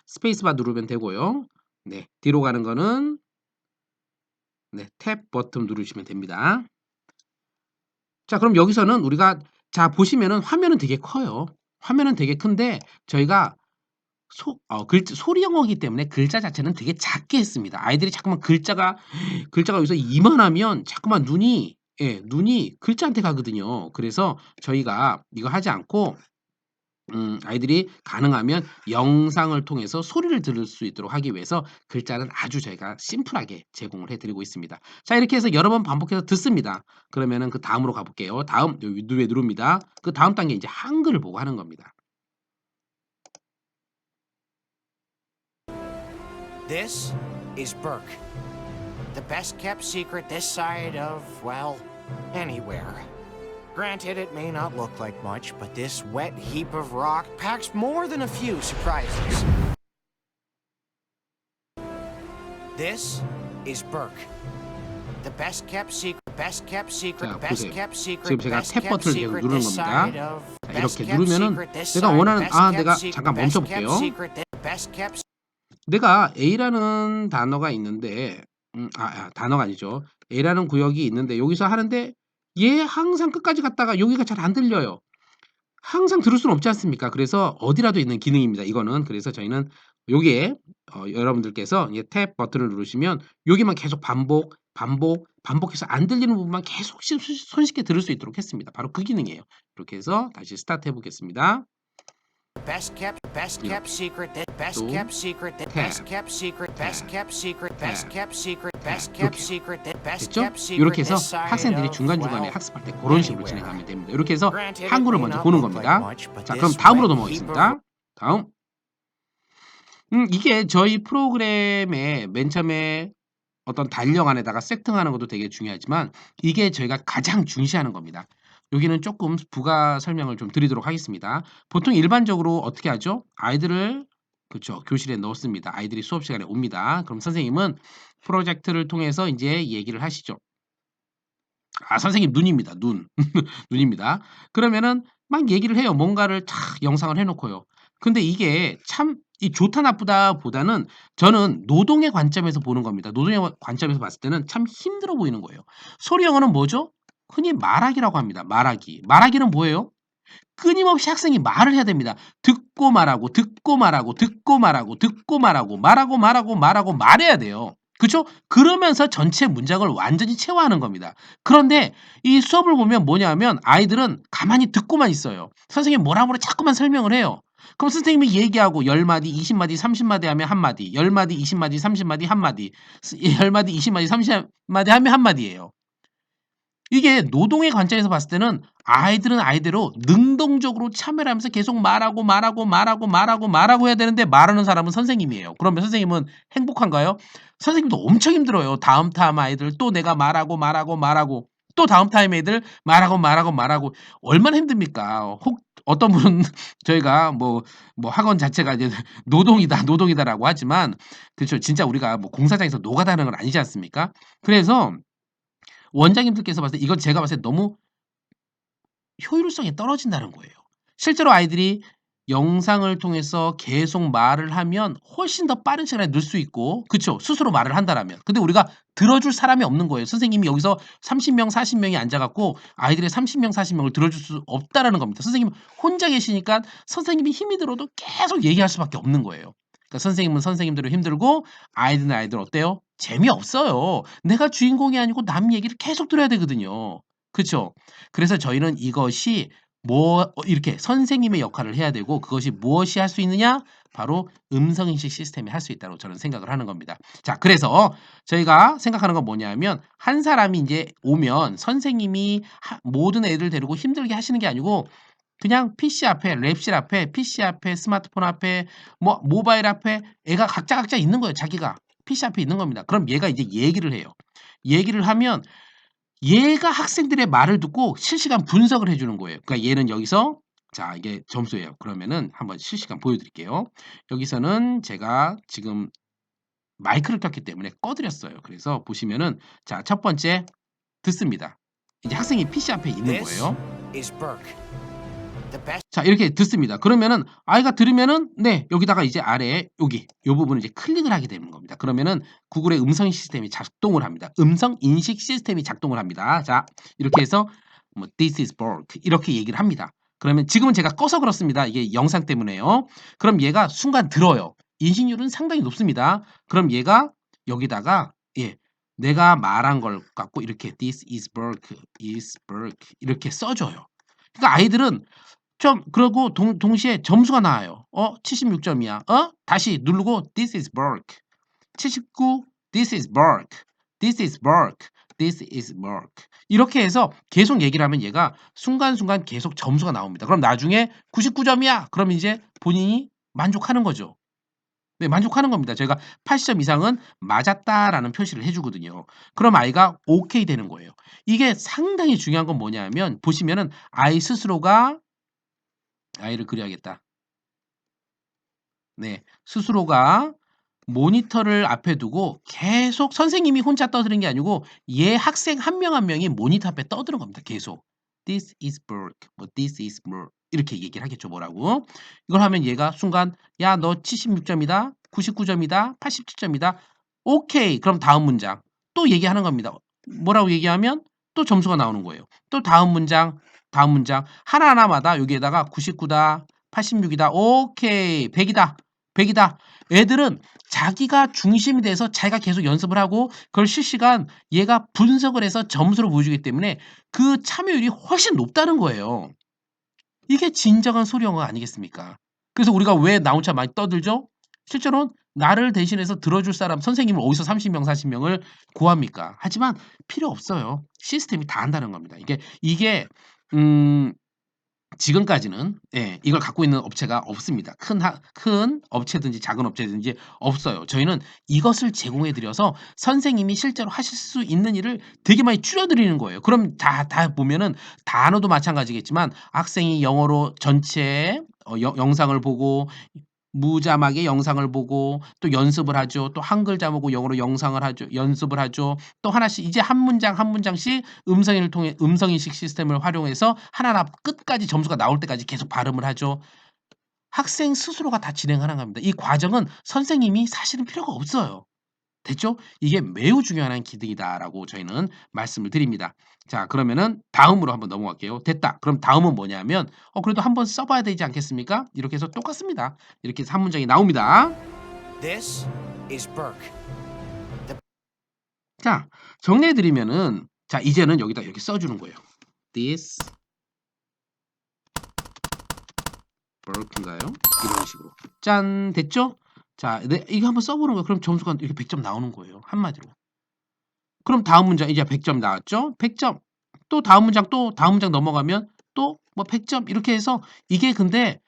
스페이스바 누르면 되고요. 네, 뒤로 가는 거는 네, 탭 버튼 누르시면 됩니다. 자, 그럼 여기서는 우리가 자 보시면은 화면은 되게 커요. 화면은 되게 큰데 저희가 소리 영어이기 때문에 글자 자체는 되게 작게 했습니다. 아이들이 자꾸만 글자가 여기서 이만하면 자꾸만 눈이 글자한테 가거든요. 그래서 저희가 이거 하지 않고 아이들이 가능하면 영상을 통해서 소리를 들을 수 있도록 하기 위해서 글자는 아주 저희가 심플하게 제공을 해 드리고 있습니다. 자, 이렇게 해서 여러 번 반복해서 듣습니다. 그러면은 그 다음으로 가 볼게요. 다음 여기 위에 누릅니다. 그 다음 단계 이제 한글을 보고 하는 겁니다. This is Burke. The best kept secret this side of, well, anywhere. Granted, it may not look like much, but this wet heap of rock packs more than a few surprises. This is Burke. The best kept secret, best kept secret, 자, best 보세요. kept secret, 지금 제가 best 탭 kept 버튼을 계속 secret 누르는 this 겁니다. side of, 자, best 이렇게 kept 누르면은 secret this 내가 side, 원하는 best kept 내가 secret, 잠깐 best 멈춰 kept 볼게요. secret, best kept 내가 A라는 단어가 있는데 단어가 아니죠. A라는 구역이 있는데 여기서 하는데 얘 항상 끝까지 갔다가 여기가 잘 안 들려요. 항상 들을 수는 없지 않습니까? 그래서 어디라도 있는 기능입니다. 이거는. 그래서 저희는 요게 여러분들께서 탭 버튼을 누르시면 여기만 계속 반복해서 안 들리는 부분만 계속 손쉽게 들을 수 있도록 했습니다. 바로 그 기능이에요. 이렇게 해서 다시 스타트 해 보겠습니다. best kept secret, best 또 kept secret, best kept secret, best kept secret, best kept secret, best kept secret, best 됐죠? kept secret. 이렇게 해서 this side 학생들이 of, 중간중간에 well, 학습할 때 그런 식으로 anywhere. 진행하면 됩니다. 이렇게 해서 Granted, it 한글을 may 먼저 not 보는 look 겁니다. like much, but 자, this 그럼 다음으로 wet heap of 넘어가겠습니다. 다음. 이게 저희 프로그램의 맨 처음에 어떤 달력 안에다가 세팅하는 것도 되게 중요하지만 이게 저희가 가장 중시하는 겁니다. 여기는 조금 부가 설명을 좀 드리도록 하겠습니다. 보통 일반적으로 어떻게 하죠? 아이들을 그쵸, 교실에 넣습니다. 아이들이 수업 시간에 옵니다. 그럼 선생님은 프로젝트를 통해서 이제 얘기를 하시죠. 선생님 눈입니다. 눈. 눈입니다. 그러면은 막 얘기를 해요. 뭔가를 탁 영상을 해 놓고요. 근데 이게 참 이 좋다 나쁘다 보다는 저는 노동의 관점에서 보는 겁니다. 노동의 관점에서 봤을 때는 참 힘들어 보이는 거예요. 소리 영어는 뭐죠? 흔히 말하기라고 합니다. 말하기. 말하기는 뭐예요? 끊임없이 학생이 말을 해야 됩니다. 듣고 말하고 듣고 말하고 듣고 말하고 듣고 말하고 말하고 말해야 돼요. 그쵸? 그러면서 전체 문장을 완전히 체화하는 겁니다. 그런데 이 수업을 보면 뭐냐 하면 아이들은 가만히 듣고만 있어요. 선생님이 뭐라 자꾸만 설명을 해요. 그럼 선생님이 얘기하고 10마디, 20마디, 30마디 하면 1마디, 10마디, 20마디, 30마디 1마디, 10마디, 20마디, 30마디 하면 1마디예요. 이게 노동의 관점에서 봤을 때는 아이들은 아이대로 능동적으로 참여를 하면서 계속 말하고 해야 되는데 말하는 사람은 선생님이에요. 그러면 선생님은 행복한가요? 선생님도 엄청 힘들어요. 다음 타임 아이들 또 내가 말하고 또 다음 타임 애들 말하고 얼마나 힘듭니까? 혹 어떤 분은 저희가 뭐 학원 자체가 이제 노동이다라고 하지만 그렇죠. 진짜 우리가 뭐 공사장에서 노가다하는 건 아니지 않습니까? 그래서 원장님들께서 봤을 때 이건 제가 봤을 때 너무 효율성이 떨어진다는 거예요. 실제로 아이들이 영상을 통해서 계속 말을 하면 훨씬 더 빠른 시간에 늘 수 있고 그쵸? 스스로 말을 한다라면. 근데 우리가 들어줄 사람이 없는 거예요. 선생님이 여기서 30명 40명이 앉아 갖고 아이들의 30명 40명을 들어줄 수 없다라는 겁니다. 선생님 혼자 계시니까 선생님이 힘이 들어도 계속 얘기할 수밖에 없는 거예요. 그러니까 선생님은 선생님대로 힘들고 아이들은 아이들 어때요? 재미없어요. 내가 주인공이 아니고 남 얘기를 계속 들어야 되거든요. 그쵸? 그래서 저희는 이것이 이렇게 선생님의 역할을 해야 되고 그것이 무엇이 할 수 있느냐? 바로 음성인식 시스템이 할 수 있다고 저는 생각을 하는 겁니다. 자, 그래서 저희가 생각하는 건 뭐냐면 한 사람이 이제 오면 선생님이 모든 애들 데리고 힘들게 하시는 게 아니고 그냥 PC 앞에, 랩실 앞에, PC 앞에, 스마트폰 앞에, 뭐 모바일 앞에 애가 각자 있는 거예요. 자기가 PC 앞에 있는 겁니다. 그럼 얘가 이제 얘기를 해요. 얘기를 하면 얘가 학생들의 말을 듣고 실시간 분석을 해 주는 거예요. 그러니까 얘는 여기서 자, 이게 점수예요. 그러면은 한번 실시간 보여 드릴게요. 여기서는 제가 지금 마이크를 켰기 때문에 꺼드렸어요. 그래서 보시면은 자, 첫 번째 듣습니다. 이제 학생이 PC 앞에 있는 This 거예요. is Burke, the best 자, 이렇게 듣습니다. 그러면은 아이가 들으면은 네, 여기다가 이제 아래에 여기 요 부분을 이제 클릭을 하게 되는 겁니다. 그러면은 구글의 음성 시스템이 작동을 합니다. 음성 인식 시스템이 작동을 합니다. 자, 이렇게 해서 뭐 this is Burke 이렇게 얘기를 합니다. 그러면 지금은 제가 꺼서 그렇습니다. 이게 영상 때문에요. 그럼 얘가 순간 들어요. 인식률은 상당히 높습니다. 그럼 얘가 여기다가 예, 내가 말한 걸 갖고 이렇게 this is Burke 이렇게 써줘요. 그러니까 아이들은 좀 그러고 동시에 점수가 나와요. 76점이야. 다시 누르고 this is Burke. 79 this is Burke. This is Burke. This is Burke. 이렇게 해서 계속 얘기를 하면 얘가 순간순간 계속 점수가 나옵니다. 그럼 나중에 99점이야. 그럼 이제 본인이 만족하는 거죠. 네, 만족하는 겁니다. 저희가 80점 이상은 맞았다라는 표시를 해주거든요. 그럼 아이가 오케이 되는 거예요. 이게 상당히 중요한 건 뭐냐면 보시면은 아이 스스로가 아이를 그려야겠다. 네, 스스로가 모니터를 앞에 두고 계속 선생님이 혼자 떠드는 게 아니고 얘 학생 한 명 한 명이 모니터 앞에 떠드는 겁니다. 계속. This is Burke. 뭐 this is Burke. 이렇게 얘기를 하겠죠. 뭐라고. 이걸 하면 얘가 순간 야, 너 76점이다. 99점이다. 87점이다. 오케이. 그럼 다음 문장. 또 얘기하는 겁니다. 뭐라고 얘기하면 또 점수가 나오는 거예요. 또 다음 문장. 다음 문장. 하나하나마다 여기에다가 99다. 86이다. 오케이. 100이다. 100이다. 애들은 자기가 중심이 돼서 자기가 계속 연습을 하고 그걸 실시간 얘가 분석을 해서 점수로 보여주기 때문에 그 참여율이 훨씬 높다는 거예요. 이게 진정한 소리 영어 아니겠습니까? 그래서 우리가 왜 나 혼자 많이 떠들죠? 실제로는 나를 대신해서 들어줄 사람 선생님을 어디서 30명 40명을 구합니까? 하지만 필요 없어요. 시스템이 다 한다는 겁니다. 이게 지금까지는 예, 이걸 갖고 있는 업체가 없습니다. 큰 업체든지 작은 업체든지 없어요. 저희는 이것을 제공해 드려서 선생님이 실제로 하실 수 있는 일을 되게 많이 줄여 드리는 거예요. 그럼 다 보면은 단어도 마찬가지겠지만 학생이 영어로 전체 영상을 보고 무자막의 영상을 보고 또 연습을 하죠. 또 한글 자막으로 영어로 영상을 하죠. 연습을 하죠. 또 하나씩 이제 한 문장 한 문장씩 음성인을 통해 음성인식 시스템을 활용해서 하나하나 끝까지 점수가 나올 때까지 계속 발음을 하죠. 학생 스스로가 다 진행하는 겁니다. 이 과정은 선생님이 사실은 필요가 없어요. 됐죠? 이게 매우 중요한 기능이다라고 저희는 말씀을 드립니다. 자, 그러면은 다음으로 한번 넘어갈게요. 됐다. 그럼 다음은 뭐냐면 그래도 한번 써봐야 되지 않겠습니까? 이렇게 해서 똑같습니다. 이렇게 해서 한 문장이 나옵니다. This is Burke. 자, 정리해 드리면은 자, 이제는 여기다 이렇게 써주는 거예요. This Burke인가요? 이런 식으로. 짠, 됐죠? 자, 이거 한번 써보는 거예요. 그럼 점수가 이렇게 100점 나오는 거예요. 한마디로. 그럼 다음 문장 이제 100점 나왔죠? 100점. 또 다음 문장 넘어가면 또 뭐 100점 이렇게 해서 이게 근데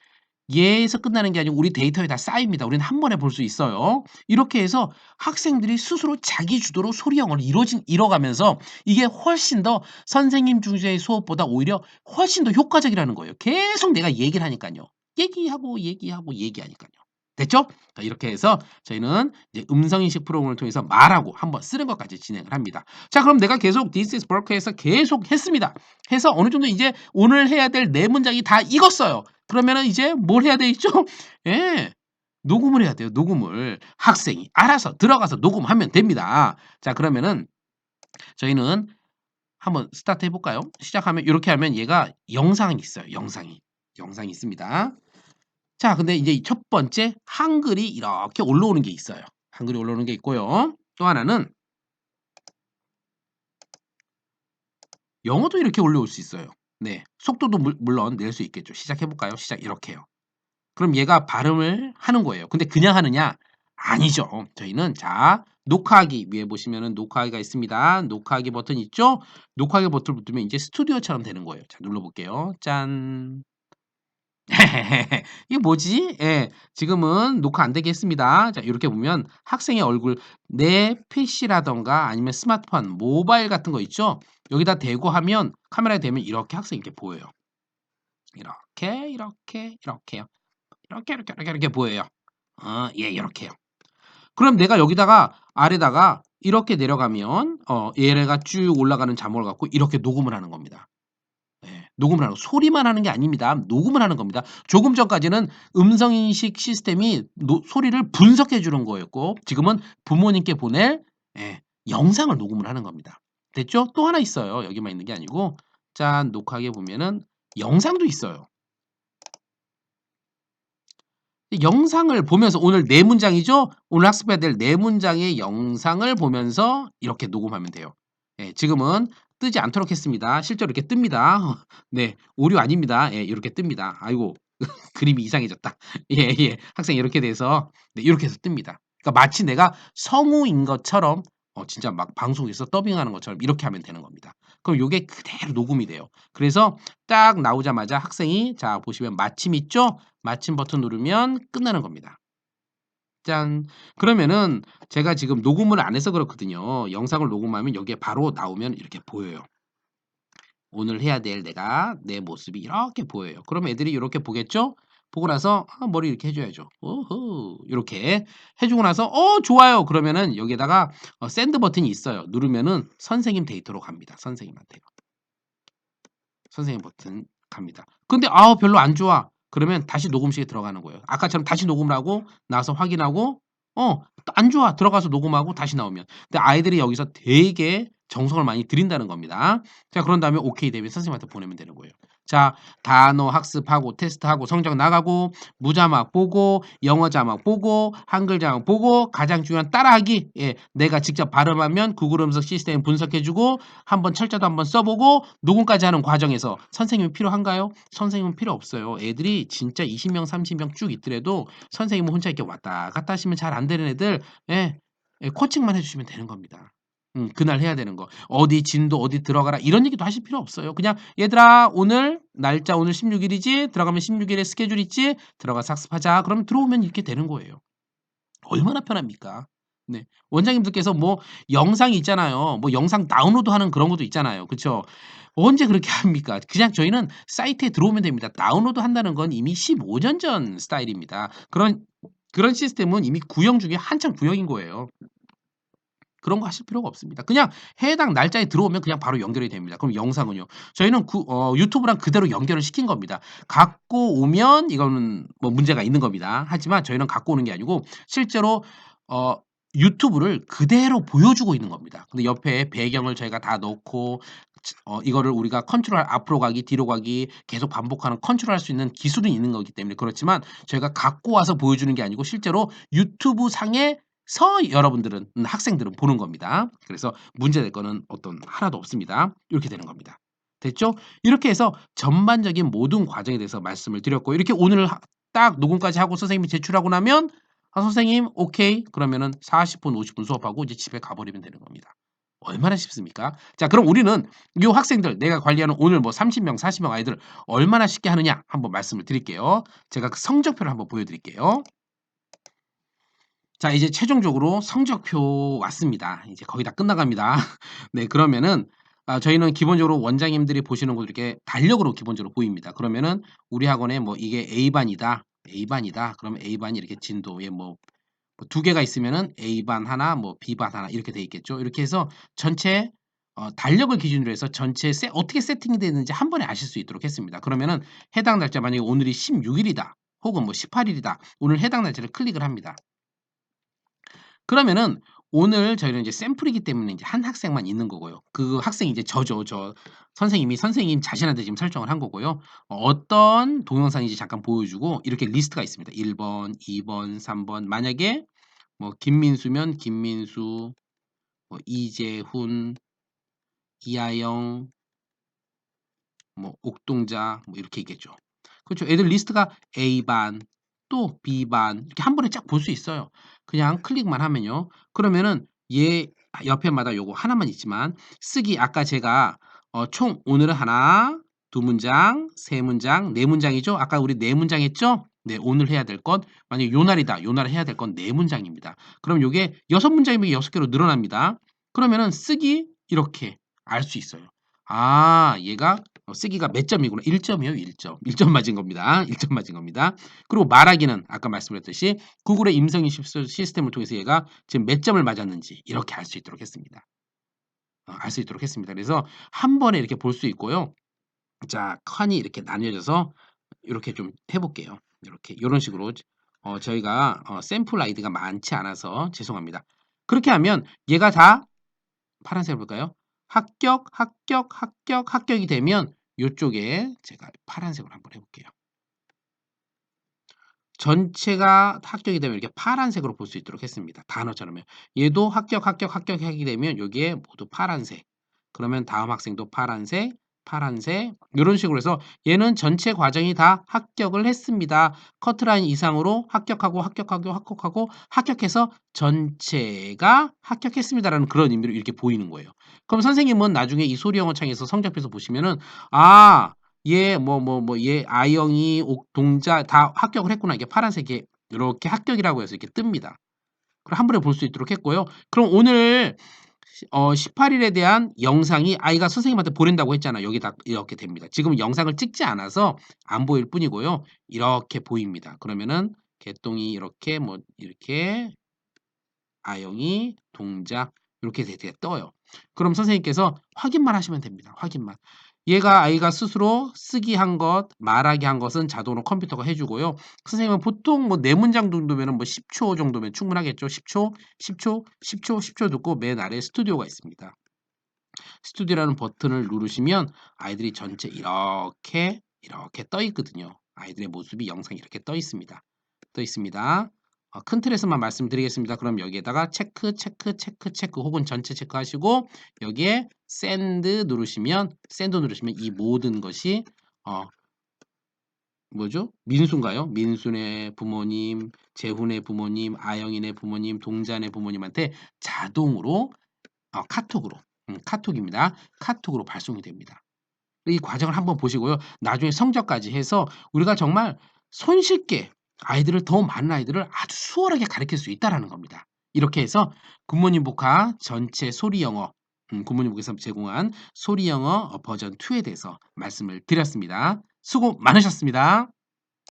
얘에서 끝나는 게 아니고 우리 데이터에 다 쌓입니다. 우리는 한 번에 볼 수 있어요. 이렇게 해서 학생들이 스스로 자기 주도로 소리 영어를 이뤄가면서 이게 훨씬 더 선생님 중재의 수업보다 오히려 훨씬 더 효과적이라는 거예요. 계속 내가 얘기를 하니까요. 얘기하니까요. 됐죠? 자, 이렇게 해서 저희는 이제 음성인식 프로그램을 통해서 말하고 한번 쓰는 것까지 진행을 합니다. 자, 그럼 내가 계속 This is Burke에서 계속 했습니다. 해서 어느 정도 이제 오늘 해야 될 네 문장이 다 익었어요. 그러면은 이제 뭘 해야 되겠죠? 예. 녹음을 해야 돼요. 녹음을. 학생이 알아서 들어가서 녹음하면 됩니다. 자, 그러면은 저희는 한번 스타트 해볼까요? 시작하면 이렇게 하면 얘가 영상이 있어요. 영상이 있습니다. 자, 근데 이제 첫 번째 한글이 이렇게 올라오는 게 있어요. 한글이 올라오는 게 있고요. 또 하나는 영어도 이렇게 올라올 수 있어요. 네, 속도도 물론 낼 수 있겠죠. 시작해 볼까요? 시작 이렇게요. 그럼 얘가 발음을 하는 거예요. 근데 그냥 하느냐? 아니죠. 저희는 자, 녹화하기 위에 보시면은 녹화하기가 있습니다. 녹화하기 버튼 있죠? 녹화하기 버튼을 누르면 이제 스튜디오처럼 되는 거예요. 자, 눌러볼게요. 짠. 이게 뭐지? 예, 지금은 녹화 안 되게 했습니다. 자, 이렇게 보면 학생의 얼굴, 내 PC라던가 아니면 스마트폰, 모바일 같은 거 있죠? 여기다 대고 하면 카메라에 대면 이렇게 학생이 이렇게 보여요. 이렇게요. 이렇게 보여요. 예, 이렇게요. 그럼 내가 여기다가 아래다가 이렇게 내려가면 얘네가 쭉 올라가는 자막을 갖고 이렇게 녹음을 하는 겁니다. 예. 녹음을 하는 거. 소리만 하는 게 아닙니다. 녹음을 하는 겁니다. 조금 전까지는 음성인식 시스템이 소리를 분석해 주는 거였고 지금은 부모님께 보낼 예, 영상을 녹음을 하는 겁니다. 됐죠? 또 하나 있어요. 여기만 있는 게 아니고 짠 녹화하게 보면은 영상도 있어요. 영상을 보면서 오늘 4문장이죠? 오늘 학습해야 될 4문장의 영상을 보면서 이렇게 녹음하면 돼요. 예, 지금은 뜨지 않도록 했습니다. 실제로 이렇게 뜹니다. 네, 오류 아닙니다. 예, 이렇게 뜹니다. 아이고, 그림이 이상해졌다. 예, 예. 학생이 이렇게 돼서 네, 이렇게 해서 뜹니다. 그러니까 마치 내가 성우인 것처럼 진짜 막 방송에서 더빙하는 것처럼 이렇게 하면 되는 겁니다. 그럼 요게 그대로 녹음이 돼요. 그래서 딱 나오자마자 학생이 자 보시면 마침 있죠? 마침 버튼 누르면 끝나는 겁니다. 짠. 그러면은 제가 지금 녹음을 안 해서 그렇거든요. 영상을 녹음하면 여기에 바로 나오면 이렇게 보여요. 오늘 해야 될 내 모습이 이렇게 보여요. 그럼 애들이 이렇게 보겠죠? 보고 나서 머리 이렇게 해줘야죠. 오호 이렇게 해주고 나서 좋아요. 그러면은 여기에다가 샌드 버튼이 있어요. 누르면은 선생님 데이터로 갑니다. 선생님한테요. 선생님 버튼 갑니다. 근데 별로 안 좋아. 그러면 다시 녹음실에 들어가는 거예요. 아까처럼 다시 녹음을 하고 나서 확인하고 안 좋아. 들어가서 녹음하고 다시 나오면. 근데 아이들이 여기서 되게 정성을 많이 들인다는 겁니다. 자, 그런 다음에 오케이 되면 선생님한테 보내면 되는 거예요. 자, 단어 학습하고 테스트하고 성적 나가고 무자막 보고 영어 자막 보고 한글 자막 보고 가장 중요한 따라하기. 예, 내가 직접 발음하면 구글 음성 시스템 분석해 주고 한번 철자도 한번 써보고 녹음까지 하는 과정에서 선생님이 필요한가요? 선생님은 필요 없어요. 애들이 진짜 20명 30명 쭉 있더라도 선생님은 혼자 이렇게 왔다 갔다 하시면 잘 안 되는 애들 코칭만 해 주시면 되는 겁니다. 그날 해야 되는 거. 어디 진도 어디 들어가라 이런 얘기도 하실 필요 없어요. 그냥 얘들아 오늘 날짜 오늘 16일이지 들어가면 16일에 스케줄 있지 들어가서 학습하자. 그럼 들어오면 이렇게 되는 거예요. 얼마나 편합니까? 네. 원장님들께서 뭐 영상이 있잖아요. 뭐 영상 다운로드하는 그런 것도 있잖아요. 그쵸? 언제 그렇게 합니까? 그냥 저희는 사이트에 들어오면 됩니다. 다운로드한다는 건 이미 15년 전 스타일입니다. 그런 시스템은 이미 구형 중에 한창 구형인 거예요. 그런 거 하실 필요가 없습니다. 그냥 해당 날짜에 들어오면 그냥 바로 연결이 됩니다. 그럼 영상은요. 저희는 유튜브랑 그대로 연결을 시킨 겁니다. 갖고 오면 이거는 뭐 문제가 있는 겁니다. 하지만 저희는 갖고 오는 게 아니고 실제로 어 유튜브를 그대로 보여주고 있는 겁니다. 근데 옆에 배경을 저희가 다 넣고 이거를 우리가 컨트롤 앞으로 가기 뒤로 가기 계속 반복하는 컨트롤할 수 있는 기술이 있는 거기 때문에 그렇지만 저희가 갖고 와서 보여주는 게 아니고 실제로 유튜브 상에 여러분들은 학생들은 보는 겁니다. 그래서 문제될 거는 하나도 없습니다. 이렇게 되는 겁니다. 됐죠? 이렇게 해서 전반적인 모든 과정에 대해서 말씀을 드렸고 이렇게 오늘 딱 녹음까지 하고 선생님이 제출하고 나면 선생님 오케이 그러면은 40분 50분 수업하고 이제 집에 가버리면 되는 겁니다. 얼마나 쉽습니까? 자, 그럼 우리는 이 학생들 내가 관리하는 오늘 뭐 30명 40명 아이들 얼마나 쉽게 하느냐 한번 말씀을 드릴게요. 제가 그 성적표를 한번 보여드릴게요. 자, 이제 최종적으로 성적표 왔습니다. 이제 거의 다 끝나갑니다. 네, 그러면은 저희는 기본적으로 원장님들이 보시는 거 이렇게 달력으로 기본적으로 보입니다. 그러면은 우리 학원에 뭐 이게 A반이다. A반이다. 그러면 A반이 이렇게 진도에 뭐 2개가 있으면은 A반 하나, 뭐 B반 하나 이렇게 돼 있겠죠. 이렇게 해서 전체 달력을 기준으로 해서 전체 어떻게 세팅이 되는지 한 번에 아실 수 있도록 했습니다. 그러면은 해당 날짜 만약에 오늘이 16일이다. 혹은 뭐 18일이다. 오늘 해당 날짜를 클릭을 합니다. 그러면은 오늘 저희는 이제 샘플이기 때문에 이제 한 학생만 있는 거고요. 그 학생이 이제 저죠. 선생님 자신한테 지금 설정을 한 거고요. 어떤 동영상인지 잠깐 보여주고 이렇게 리스트가 있습니다. 1번, 2번, 3번. 만약에 뭐 김민수면 김민수, 뭐 이재훈, 이하영, 뭐 옥동자 뭐 이렇게 있겠죠. 그렇죠. 애들 리스트가 A반, 또 B반 이렇게 한 번에 쫙 볼 수 있어요. 그냥 클릭만 하면요. 그러면은 얘 옆에마다 요거 하나만 있지만 쓰기 아까 제가 총 오늘은 하나, 두 문장, 세 문장, 네 문장이죠. 아까 우리 네 문장 했죠? 네, 오늘 해야 될 것 만약에 요 날이다. 요 날에 해야 될 건 네 문장입니다. 그럼 요게 6문장이면 6개로 늘어납니다. 그러면은 쓰기 이렇게 알 수 있어요. 얘가 쓰기가 몇 점이구나. 1점이요, 1점. 1점 맞은 겁니다. 1점 맞은 겁니다. 그리고 말하기는 아까 말씀드렸듯이 구글의 임성인 시스템을 통해서 얘가 지금 몇 점을 맞았는지 이렇게 알 수 있도록 했습니다. 알 수 있도록 했습니다. 그래서 한 번에 이렇게 볼 수 있고요. 자, 칸이 이렇게 나뉘어져서 이렇게 좀 해볼게요. 이렇게 이런 식으로 저희가 샘플 아이디가 많지 않아서 죄송합니다. 그렇게 하면 얘가 다 파란색을 볼까요? 합격이 되면 요쪽에 제가 파란색으로 한번 해볼게요. 전체가 합격이 되면 이렇게 파란색으로 볼 수 있도록 했습니다. 단어처럼요. 얘도 합격하게 되면 여기에 모두 파란색. 그러면 다음 학생도 파란색, 파란색 이런 식으로 해서 얘는 전체 과정이 다 합격을 했습니다. 커트라인 이상으로 합격해서 전체가 합격했습니다라는 그런 의미로 이렇게 보이는 거예요. 그럼 선생님은 나중에 이 소리영어 창에서 성적표에서 보시면은 얘 아영이 동자 다 합격을 했구나. 이게 파란색이 이렇게 합격이라고 해서 이렇게 뜹니다. 그럼 한 번에 볼 수 있도록 했고요. 그럼 오늘 18일에 대한 영상이 아이가 선생님한테 보낸다고 했잖아요. 여기다 이렇게 됩니다. 지금 영상을 찍지 않아서 안 보일 뿐이고요. 이렇게 보입니다. 그러면은 개똥이 이렇게 이렇게 아영이 동작 이렇게 떠요. 그럼 선생님께서 확인만 하시면 됩니다. 확인만. 아이가 스스로 쓰기 한 것, 말하기 한 것은 자동으로 컴퓨터가 해주고요. 선생님은 보통 4문장 정도면 10초 정도면 충분하겠죠. 10초 듣고 맨 아래 스튜디오가 있습니다. 스튜디오라는 버튼을 누르시면 아이들이 전체 이렇게 떠 있거든요. 아이들의 모습이 영상이 이렇게 떠 있습니다. 큰 틀에서만 말씀드리겠습니다. 그럼 여기에다가 체크 혹은 전체 체크하시고 여기에 샌드 누르시면 이 모든 것이 뭐죠? 민수인가요? 민수네 부모님, 재훈의 부모님, 아영이네 부모님, 동자네 부모님한테 자동으로 카톡입니다. 카톡으로 발송이 됩니다. 이 과정을 한번 보시고요. 나중에 성적까지 해서 우리가 정말 손쉽게 더 많은 아이들을 아주 수월하게 가르칠 수 있다라는 겁니다. 이렇게 해서 굿모닝 복화 전체 소리 영어 굿모닝 복에서 제공한 소리 영어 버전 2에 대해서 말씀을 드렸습니다. 수고 많으셨습니다.